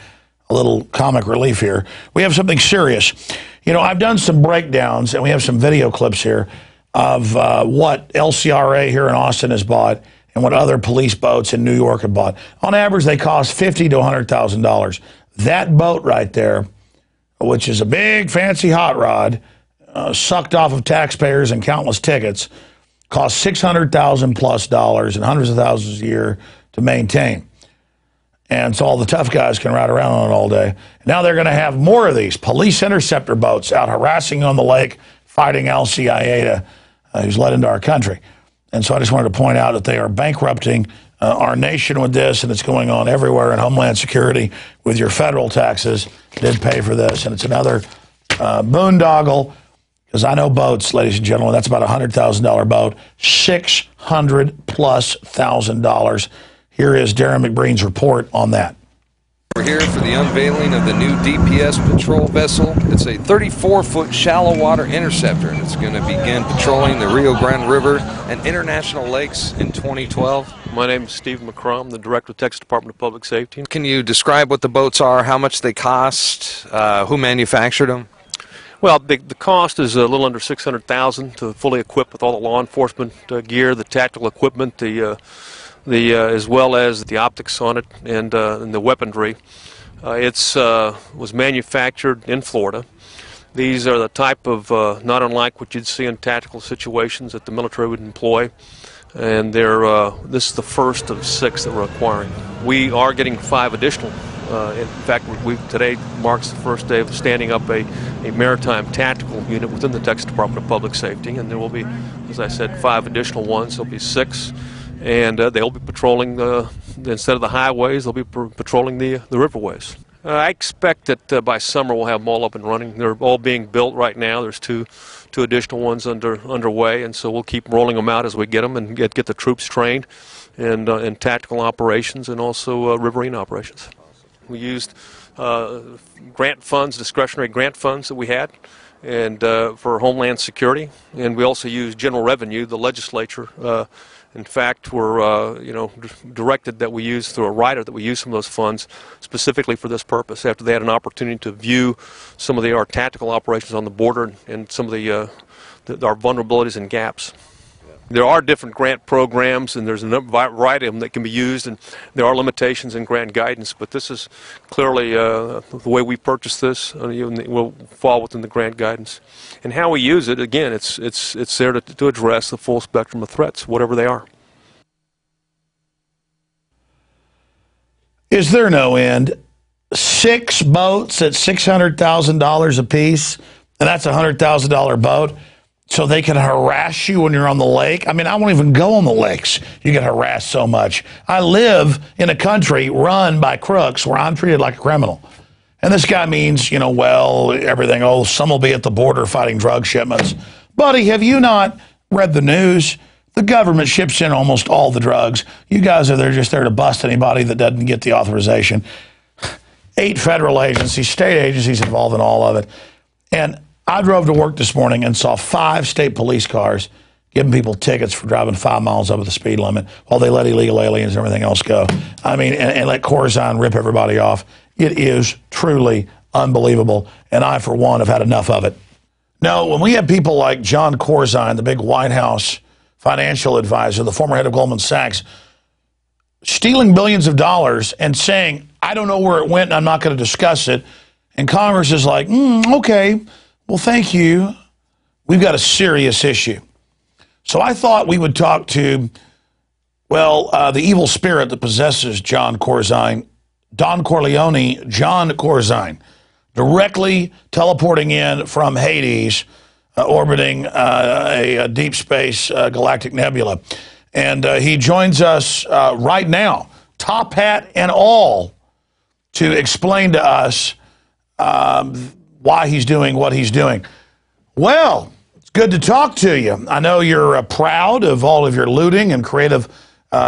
a little comic relief here, we have something serious. You know, I've done some breakdowns, and we have some video clips here of what LCRA here in Austin has bought and what other police boats in New York have bought. On average, they cost $50,000 to $100,000. That boat right there, which is a big, fancy hot rod, sucked off of taxpayers and countless tickets, costs $600,000 plus and hundreds of thousands a year to maintain. And so all the tough guys can ride around on it all day. Now they're going to have more of these police interceptor boats out harassing on the lake, fighting Al-Qaeda, who's led into our country. And so I just wanted to point out that they are bankrupting our nation with this, and it's going on everywhere in Homeland Security with your federal taxes. Did pay for this, and it's another boondoggle. Because I know boats, ladies and gentlemen, that's about a $100,000 boat, $600,000+. Here is Darren McBreen's report on that. We're here for the unveiling of the new DPS patrol vessel. It's a 34-foot shallow water interceptor, and it's going to begin patrolling the Rio Grande River and international lakes in 2012. My name is Steve McCrum, the Director of Texas Department of Public Safety. Can you describe what the boats are, how much they cost, who manufactured them? Well, the cost is a little under $600,000 to fully equip with all the law enforcement gear, the tactical equipment, as well as the optics on it and the weaponry. It was manufactured in Florida. These are the type of, not unlike what you'd see in tactical situations that the military would employ. And this is the first of 6 that we're acquiring. We are getting 5 additional. In fact, today marks the first day of standing up a maritime tactical unit within the Texas Department of Public Safety, and there will be, as I said, 5 additional ones. There'll be 6, and they'll be patrolling instead of the highways, they'll be patrolling the riverways. I expect that by summer we'll have them all up and running. They're all being built right now. There's two additional ones underway, and so we'll keep rolling them out as we get them and get the troops trained in tactical operations and also riverine operations. We used grant funds, discretionary grant funds that we had, and for Homeland Security, and we also used general revenue. The legislature, in fact, were directed that we use through a rider that we use some of those funds specifically for this purpose. After they had an opportunity to view some of our tactical operations on the border and some of our vulnerabilities and gaps. There are different grant programs, and there's a variety of them that can be used, and there are limitations in grant guidance, but this is clearly the way we purchase this will fall within the grant guidance. And how we use it, again, it's there to address the full spectrum of threats, whatever they are. Is there no end? 6 boats at $600,000 apiece, and that's a $100,000 boat, so they can harass you when you're on the lake. I mean, I won't even go on the lakes. You get harassed so much. I live in a country run by crooks where I'm treated like a criminal. And this guy means, well, everything. Oh, some will be at the border fighting drug shipments. Buddy, have you not read the news? The government ships in almost all the drugs. You guys are there just there to bust anybody that doesn't get the authorization. 8 federal agencies, state agencies involved in all of it. And I drove to work this morning and saw 5 state police cars giving people tickets for driving 5 miles over the speed limit while they let illegal aliens and everything else go. I mean, and let Corzine rip everybody off. It is truly unbelievable, and I, for one, have had enough of it. No, when we have people like John Corzine, the big White House financial advisor, the former head of Goldman Sachs, stealing billions of dollars and saying, I don't know where it went and I'm not going to discuss it, and Congress is like, okay, well, thank you. We've got a serious issue. So I thought we would talk to, the evil spirit that possesses John Corzine, Don Corleone, John Corzine, directly teleporting in from Hades, orbiting a deep space galactic nebula. And he joins us right now, top hat and all, to explain to us why he's doing what he's doing. Well, it's good to talk to you. I know you're proud of all of your looting and creative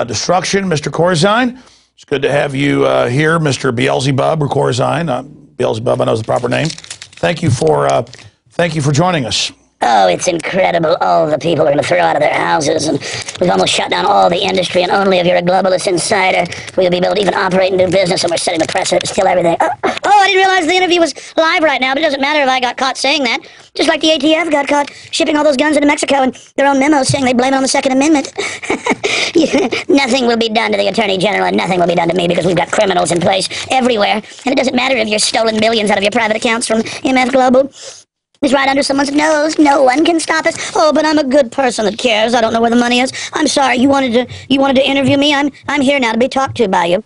destruction, Mr. Corzine. It's good to have you here, Mr. Beelzebub or Corzine. Beelzebub, I know is the proper name. Thank you for joining us. Oh, it's incredible. All the people are going to throw out of their houses, and we've almost shut down all the industry, and only if you're a globalist insider will you be able to even operate and do business, and we're setting the precedent to steal everything. Oh, I didn't realize the interview was live right now, but it doesn't matter if I got caught saying that. Just like the ATF got caught shipping all those guns into Mexico and their own memos saying they blame it on the Second Amendment. Nothing will be done to the Attorney General, and nothing will be done to me because we've got criminals in place everywhere, and it doesn't matter if you're stolen millions out of your private accounts from MF Global. It's right under someone's nose. No one can stop us. Oh, but I'm a good person that cares. I don't know where the money is. I'm sorry. You wanted to interview me. I'm here now to be talked to by you.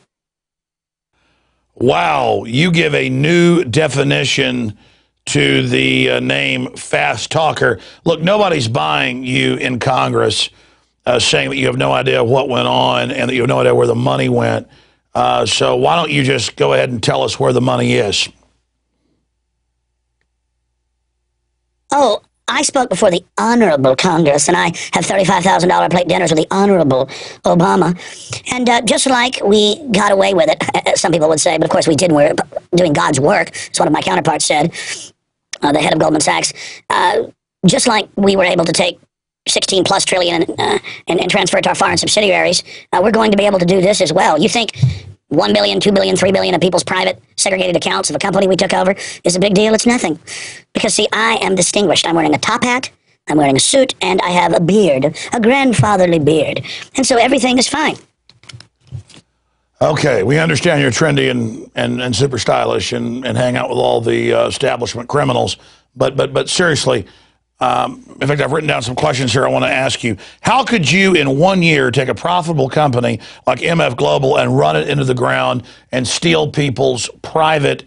Wow, you give a new definition to the name Fast Talker. Look, nobody's buying you in Congress saying that you have no idea what went on and that you have no idea where the money went. So why don't you just go ahead and tell us where the money is? Oh, I spoke before the Honorable Congress, and I have $35,000 plate dinners with the Honorable Obama. And just like we got away with it, some people would say, but of course we didn't. We're doing God's work, as one of my counterparts said, the head of Goldman Sachs. Just like we were able to take 16 plus trillion and transfer it to our foreign subsidiaries, we're going to be able to do this as well. You think 1 billion, 2 billion, 3 billion of people's private segregated accounts of a company we took over is a big deal? It's nothing. Because, see, I am distinguished. I'm wearing a top hat, I'm wearing a suit, and I have a beard, a grandfatherly beard. And so everything is fine. Okay, we understand you're trendy and super stylish and hang out with all the establishment criminals. But seriously, in fact, I've written down some questions here I want to ask you. How could you, in 1 year, take a profitable company like MF Global and run it into the ground and steal people's private,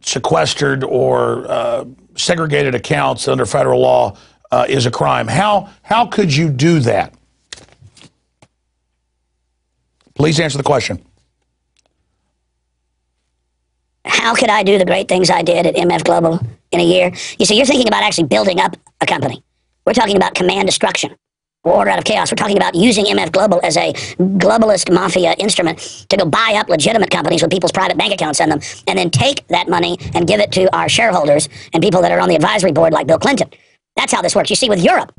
sequestered or segregated accounts under federal law is a crime? How could you do that? Please answer the question. How could I do the great things I did at MF Global in a year? You see, you're thinking about actually building up a company. We're talking about command destruction or order out of chaos. We're talking about using MF Global as a globalist mafia instrument to go buy up legitimate companies with people's private bank accounts in them and then take that money and give it to our shareholders and people that are on the advisory board like Bill Clinton. That's how this works. You see, with Europe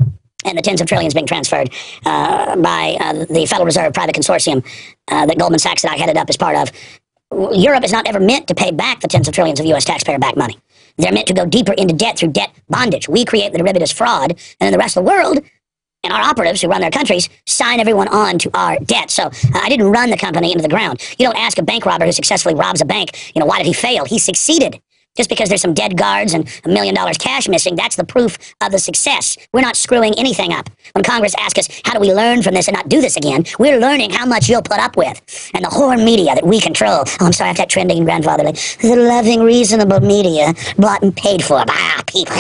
and the tens of trillions being transferred by the Federal Reserve private consortium that Goldman Sachs that I headed up as part of, Europe is not ever meant to pay back the tens of trillions of U.S. taxpayer-backed money. They're meant to go deeper into debt through debt bondage. We create the derivatives fraud, and then the rest of the world and our operatives who run their countries sign everyone on to our debt. So I didn't run the company into the ground. You don't ask a bank robber who successfully robs a bank, why did he fail? He succeeded. Just because there's some dead guards and $1 million cash missing, that's the proof of the success. We're not screwing anything up. When Congress asks us, how do we learn from this and not do this again, we're learning how much you'll put up with. And the whore media that we control, I'm sorry, I have that trending and grandfatherly, the loving, reasonable media, bought and paid for by people.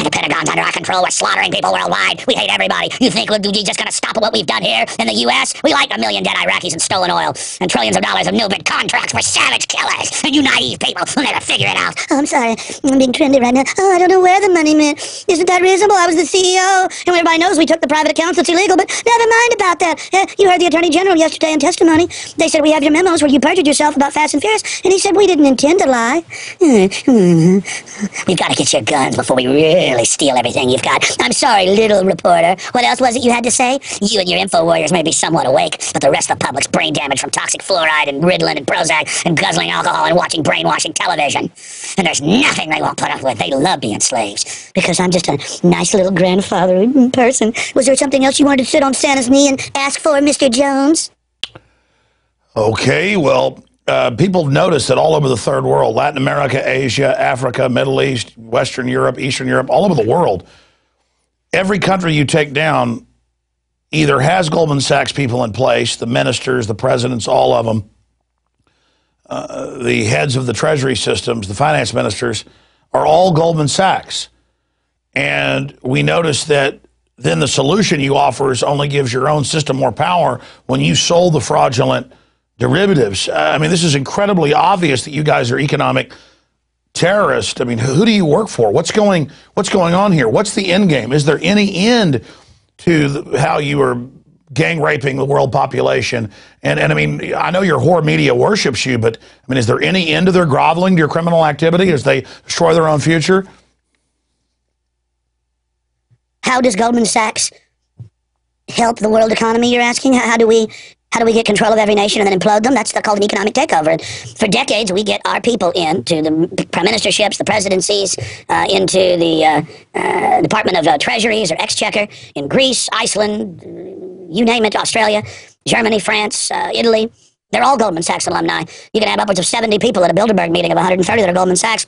The Pentagon's under our control. We're slaughtering people worldwide. We hate everybody. You think we're just going to stop at what we've done here in the U.S.? We like 1 million dead Iraqis and stolen oil and trillions of dollars of no-bid contracts. We're savage killers. And you naive people will never figure it out. Oh, I'm sorry. I'm being trendy right now. Oh, I don't know where the money went. Isn't that reasonable? I was the CEO. And everybody knows we took the private accounts. It's illegal, but never mind about that. You heard the Attorney General yesterday in testimony. They said, we have your memos where you perjured yourself about Fast and Furious. And he said, we didn't intend to lie. We've got to get your guns before we really steal everything you've got. I'm sorry, little reporter. What else was it you had to say? You and your Infowars may be somewhat awake, but the rest of the public's brain damage from toxic fluoride and Ritalin and Prozac and guzzling alcohol and watching brainwashing television. And there's nothing they won't put up with. They love being slaves. Because I'm just a nice little grandfather person. Was there something else you wanted to sit on Santa's knee and ask for, Mr. Jones? Okay, well, people notice that all over the third world, Latin America, Asia, Africa, Middle East, Western Europe, Eastern Europe, all over the world, every country you take down either has Goldman Sachs people in place, the ministers, the presidents, all of them, the heads of the treasury systems, the finance ministers, are all Goldman Sachs. And we notice that then the solution you offer only gives your own system more power when you sold the fraudulent derivatives. I mean, this is incredibly obvious that you guys are economic terrorists. I mean, who do you work for? What's going on here? What's the end game? Is there any end to how you are gang raping the world population? And I mean, I know your whore media worships you, but I mean, is there any end to their groveling to your criminal activity as they destroy their own future? How does Goldman Sachs help the world economy, you're asking? How do we get control of every nation and then implode them? That's called an economic takeover. For decades, we get our people into the prime ministerships, the presidencies, into the Department of Treasuries or Exchequer in Greece, Iceland, you name it, Australia, Germany, France, Italy. They're all Goldman Sachs alumni. You can have upwards of 70 people at a Bilderberg meeting of 130 that are Goldman Sachs.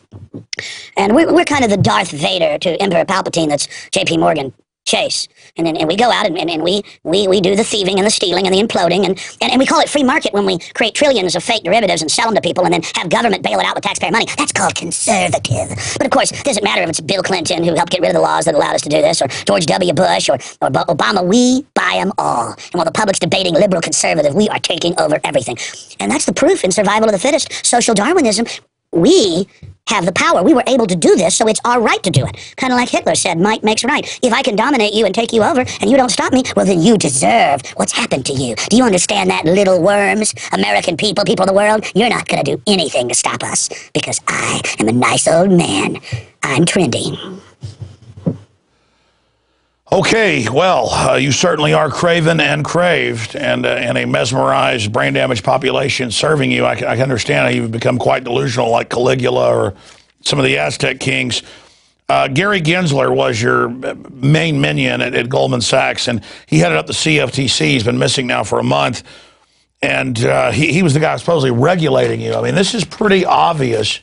And we're kind of the Darth Vader to Emperor Palpatine that's J.P. Morgan Chase. And we go out and we do the thieving and the stealing and the imploding and we call it free market when we create trillions of fake derivatives and sell them to people and then have government bail it out with taxpayer money. That's called conservative. But of course, it doesn't matter if it's Bill Clinton who helped get rid of the laws that allowed us to do this, or George W. Bush or Obama. We buy them all. And while the public's debating liberal conservative, we are taking over everything. And that's the proof in survival of the fittest, social Darwinism. We have the power. We were able to do this, so it's our right to do it. Kind of like Hitler said, might makes right. If I can dominate you and take you over, and you don't stop me, well, then you deserve what's happened to you. Do you understand that, little worms? American people, people of the world, you're not going to do anything to stop us, because I am a nice old man. I'm trending. Okay, well, you certainly are craven and craved, and a mesmerized, brain-damaged population serving you. I can understand how you've become quite delusional, like Caligula or some of the Aztec kings. Gary Gensler was your main minion at Goldman Sachs, and he headed up the CFTC. He's been missing now for a month, and he was the guy supposedly regulating you. I mean, this is pretty obvious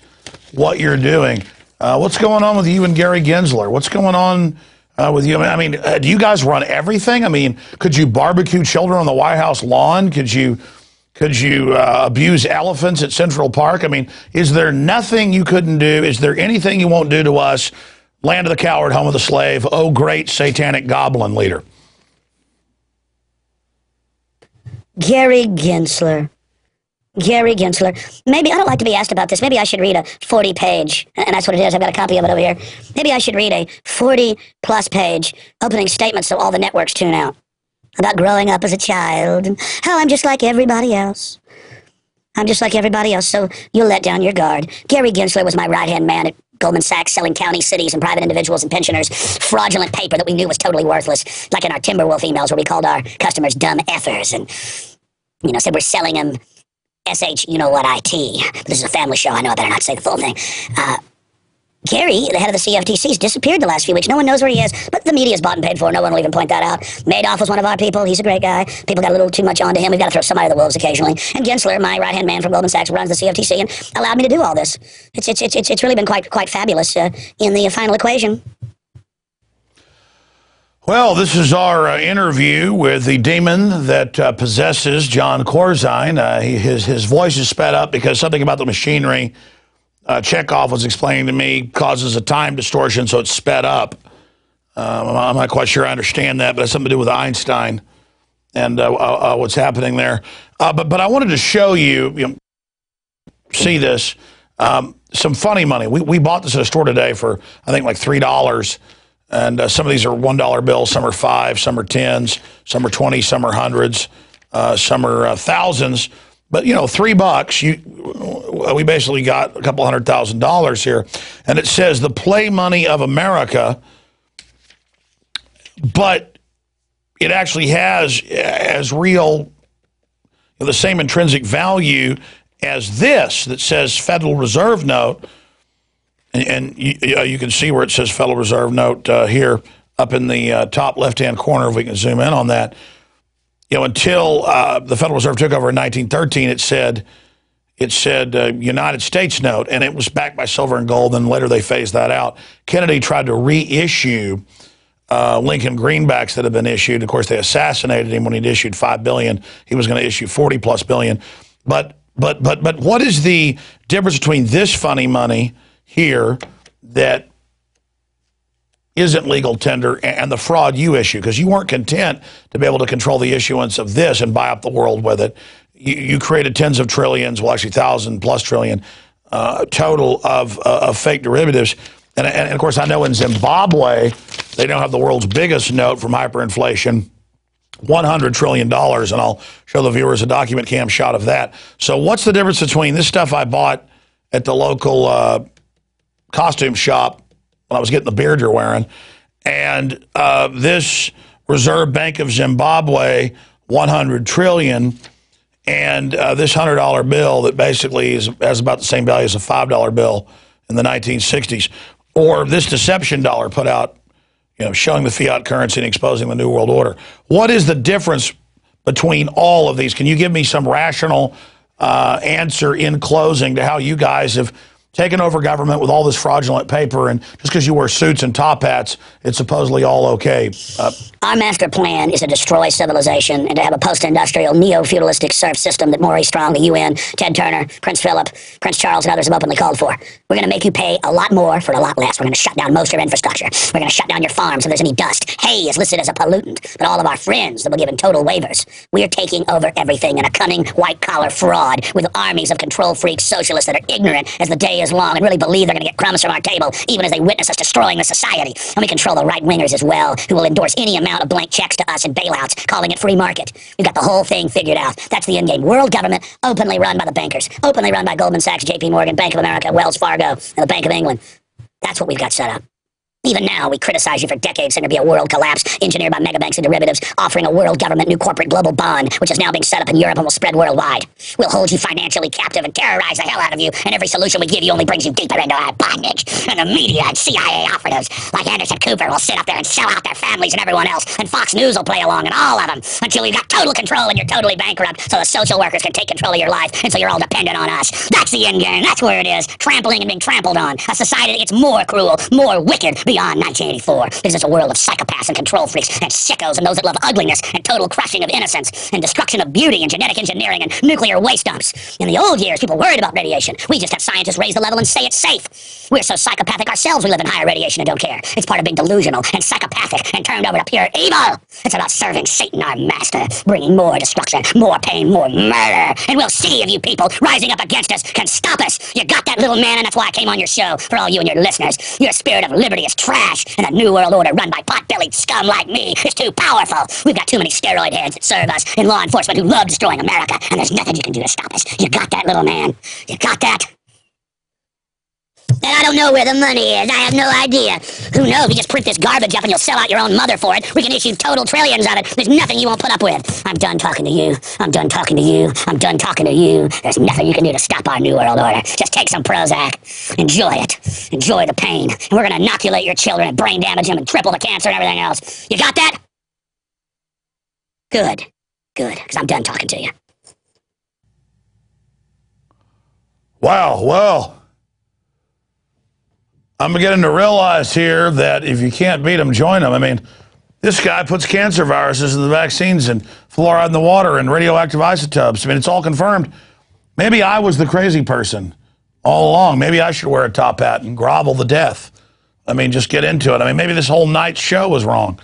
what you're doing. What's going on with you and Gary Gensler? What's going on with you? I mean, do you guys run everything? I mean, could you barbecue children on the White House lawn? Could you abuse elephants at Central Park? I mean, is there nothing you couldn't do? Is there anything you won't do to us? Land of the coward, home of the slave. Oh, great satanic goblin leader. Gary Gensler. Gary Gensler. Maybe, I don't like to be asked about this, maybe I should read a 40-page, and that's what it is, I've got a copy of it over here. Maybe I should read a 40-plus page opening statement so all the networks tune out. About growing up as a child, and how I'm just like everybody else. I'm just like everybody else, so you'll let down your guard. Gary Gensler was my right-hand man at Goldman Sachs, selling counties, cities, and private individuals and pensioners fraudulent paper that we knew was totally worthless, like in our Timberwolf emails where we called our customers dumb effers and, said we're selling them SH, you-know-what, IT. This is a family show. I know I better not say the full thing. Gary, the head of the CFTC, has disappeared the last few weeks. No one knows where he is, but the media's bought and paid for. No one will even point that out. Madoff was one of our people. He's a great guy. People got a little too much onto him. We've got to throw somebody to the wolves occasionally. And Gensler, my right-hand man from Goldman Sachs, runs the CFTC and allowed me to do all this. It's really been quite fabulous in the final equation. Well, this is our interview with the demon that possesses John Corzine. His voice is sped up because something about the machinery Chekhov was explaining to me causes a time distortion, so it's sped up. I'm not quite sure I understand that, but it has something to do with Einstein and what's happening there. But I wanted to show you, see this, some funny money. We bought this at a store today for, I think, like $3. And some of these are $1 bills, some are 5, some are 10s, some are 20, some are hundreds, some are thousands. But, $3, we basically got a couple $100,000 here. And it says the play money of America, but it actually has as real, the same intrinsic value as this that says Federal Reserve note. And you can see where it says Federal Reserve note here up in the top left-hand corner, if we can zoom in on that. Until the Federal Reserve took over in 1913, it said United States note, and it was backed by silver and gold, and later they phased that out. Kennedy tried to reissue Lincoln greenbacks that had been issued. Of course, they assassinated him when he'd issued $5 billion. He was going to issue $40+ billion. But what is the difference between this funny money here that isn't legal tender and the fraud you issue? Because you weren't content to be able to control the issuance of this and buy up the world with it. You created tens of trillions, well, actually 1,000+ trillion total of fake derivatives. And of course, I know in Zimbabwe, they now have the world's biggest note from hyperinflation, $100 trillion. And I'll show the viewers a document cam shot of that. So what's the difference between this stuff I bought at the local costume shop when I was getting the beard you're wearing, and this Reserve Bank of Zimbabwe, $100 trillion, and this $100 bill that basically has about the same value as a $5 bill in the 1960s, or this deception dollar put out, showing the fiat currency and exposing the New World Order. What is the difference between all of these? Can you give me some rational answer in closing to how you guys have taken over government with all this fraudulent paper, and just because you wear suits and top hats, it's supposedly all okay? Our master plan is to destroy civilization and to have a post-industrial, neo-feudalistic serf system that Maurice Strong, the UN, Ted Turner, Prince Philip, Prince Charles, and others have openly called for. We're going to make you pay a lot more for a lot less. We're going to shut down most of your infrastructure. We're going to shut down your farms if there's any dust. Hay is listed as a pollutant, but all of our friends that were given total waivers. We are taking over everything in a cunning, white-collar fraud with armies of control freaks, socialists that are ignorant as the day is long and really believe they're going to get crumbs from our table, even as they witness us destroying the society. And we control the right-wingers as well, who will endorse any amount of blank checks to us and bailouts, calling it free market. We've got the whole thing figured out. That's the end game. World government, openly run by the bankers, openly run by Goldman Sachs, JP Morgan, Bank of America, Wells Fargo, and the Bank of England. That's what we've got set up. Even now, we criticize you for decades saying there'd be a world collapse engineered by megabanks and derivatives, offering a world government new corporate global bond, which is now being set up in Europe and will spread worldwide. We'll hold you financially captive and terrorize the hell out of you, and every solution we give you only brings you deeper into our bondage. And the media and CIA operatives like Anderson Cooper will sit up there and sell out their families and everyone else, and Fox News will play along, and all of them, until we've got total control and you're totally bankrupt, so the social workers can take control of your life, and so you're all dependent on us. That's the end game. That's where it is. Trampling and being trampled on. A society that's more cruel, more wicked beyond 1984. This is a world of psychopaths and control freaks and sickos and those that love ugliness and total crushing of innocence and destruction of beauty and genetic engineering and nuclear waste dumps. In the old years, people worried about radiation. We just have scientists raise the level and say it's safe. We're so psychopathic ourselves we live in higher radiation and don't care. It's part of being delusional and psychopathic and turned over to pure evil. It's about serving Satan, our master, bringing more destruction, more pain, more murder. And we'll see if you people rising up against us can stop us. You got that, little man, and that's why I came on your show. For all you and your listeners, your spirit of liberty is trash, and the New World Order run by pot-bellied scum like me is too powerful. We've got too many steroid heads that serve us in law enforcement who love destroying America, and there's nothing you can do to stop us. You got that, little man? You got that? I don't know where the money is. I have no idea. Who knows? We just print this garbage up and you'll sell out your own mother for it. We can issue total trillions of it. There's nothing you won't put up with. I'm done talking to you. I'm done talking to you. I'm done talking to you. There's nothing you can do to stop our New World Order. Just take some Prozac. Enjoy it. Enjoy the pain. And we're going to inoculate your children and brain damage them and triple the cancer and everything else. You got that? Good. Good, because I'm done talking to you. Wow, well, I'm beginning to realize here that if you can't beat them, join them. I mean, this guy puts cancer viruses in the vaccines and fluoride in the water and radioactive isotopes. I mean, it's all confirmed. Maybe I was the crazy person all along. Maybe I should wear a top hat and grovel to death. I mean, just get into it. I mean, maybe this whole night's show was wrong.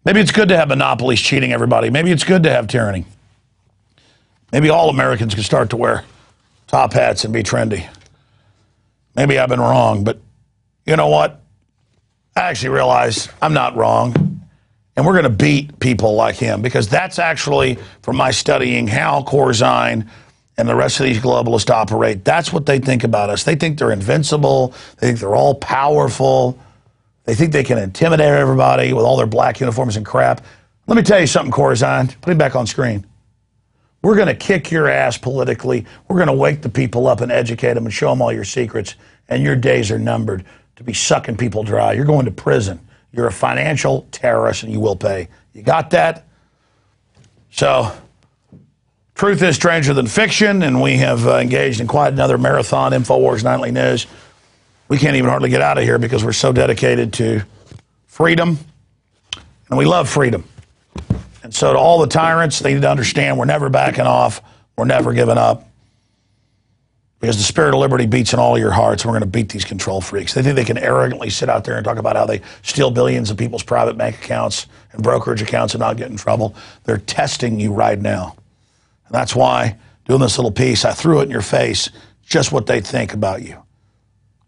Maybe it's good to have monopolies cheating everybody. Maybe it's good to have tyranny. Maybe all Americans can start to wear top hats and be trendy. Maybe I've been wrong, but you know what? I actually realize I'm not wrong, and we're going to beat people like him, because that's actually, from my studying how Corzine and the rest of these globalists operate, that's what they think about us. They think they're invincible. They think they're all powerful. They think they can intimidate everybody with all their black uniforms and crap. Let me tell you something, Corzine. Put him back on screen. We're going to kick your ass politically. We're going to wake the people up and educate them and show them all your secrets, and your days are numbered to be sucking people dry. You're going to prison. You're a financial terrorist, and you will pay. You got that? So, truth is stranger than fiction, and we have engaged in quite another marathon, Infowars Nightly News. We can't even hardly get out of here because we're so dedicated to freedom, and we love freedom. And so to all the tyrants, they need to understand we're never backing off. We're never giving up. Because the spirit of liberty beats in all your hearts. We're going to beat these control freaks. They think they can arrogantly sit out there and talk about how they steal billions of people's private bank accounts and brokerage accounts and not get in trouble. They're testing you right now. And that's why, doing this little piece, I threw it in your face, just what they think about you.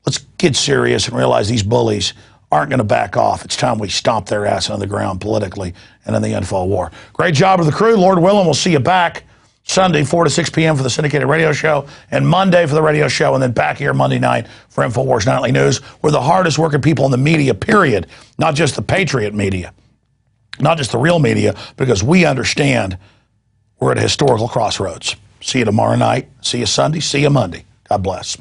Let's get serious and realize these bullies aren't going to back off. It's time we stomp their ass on the ground politically and in the info war. Great job of the crew. Lord willing, we'll see you back Sunday, 4 to 6 p.m. for the syndicated radio show, and Monday for the radio show, and then back here Monday night for Infowars Nightly News. We're the hardest working people in the media, period. Not just the patriot media, not just the real media, because we understand we're at a historical crossroads. See you tomorrow night. See you Sunday. See you Monday. God bless.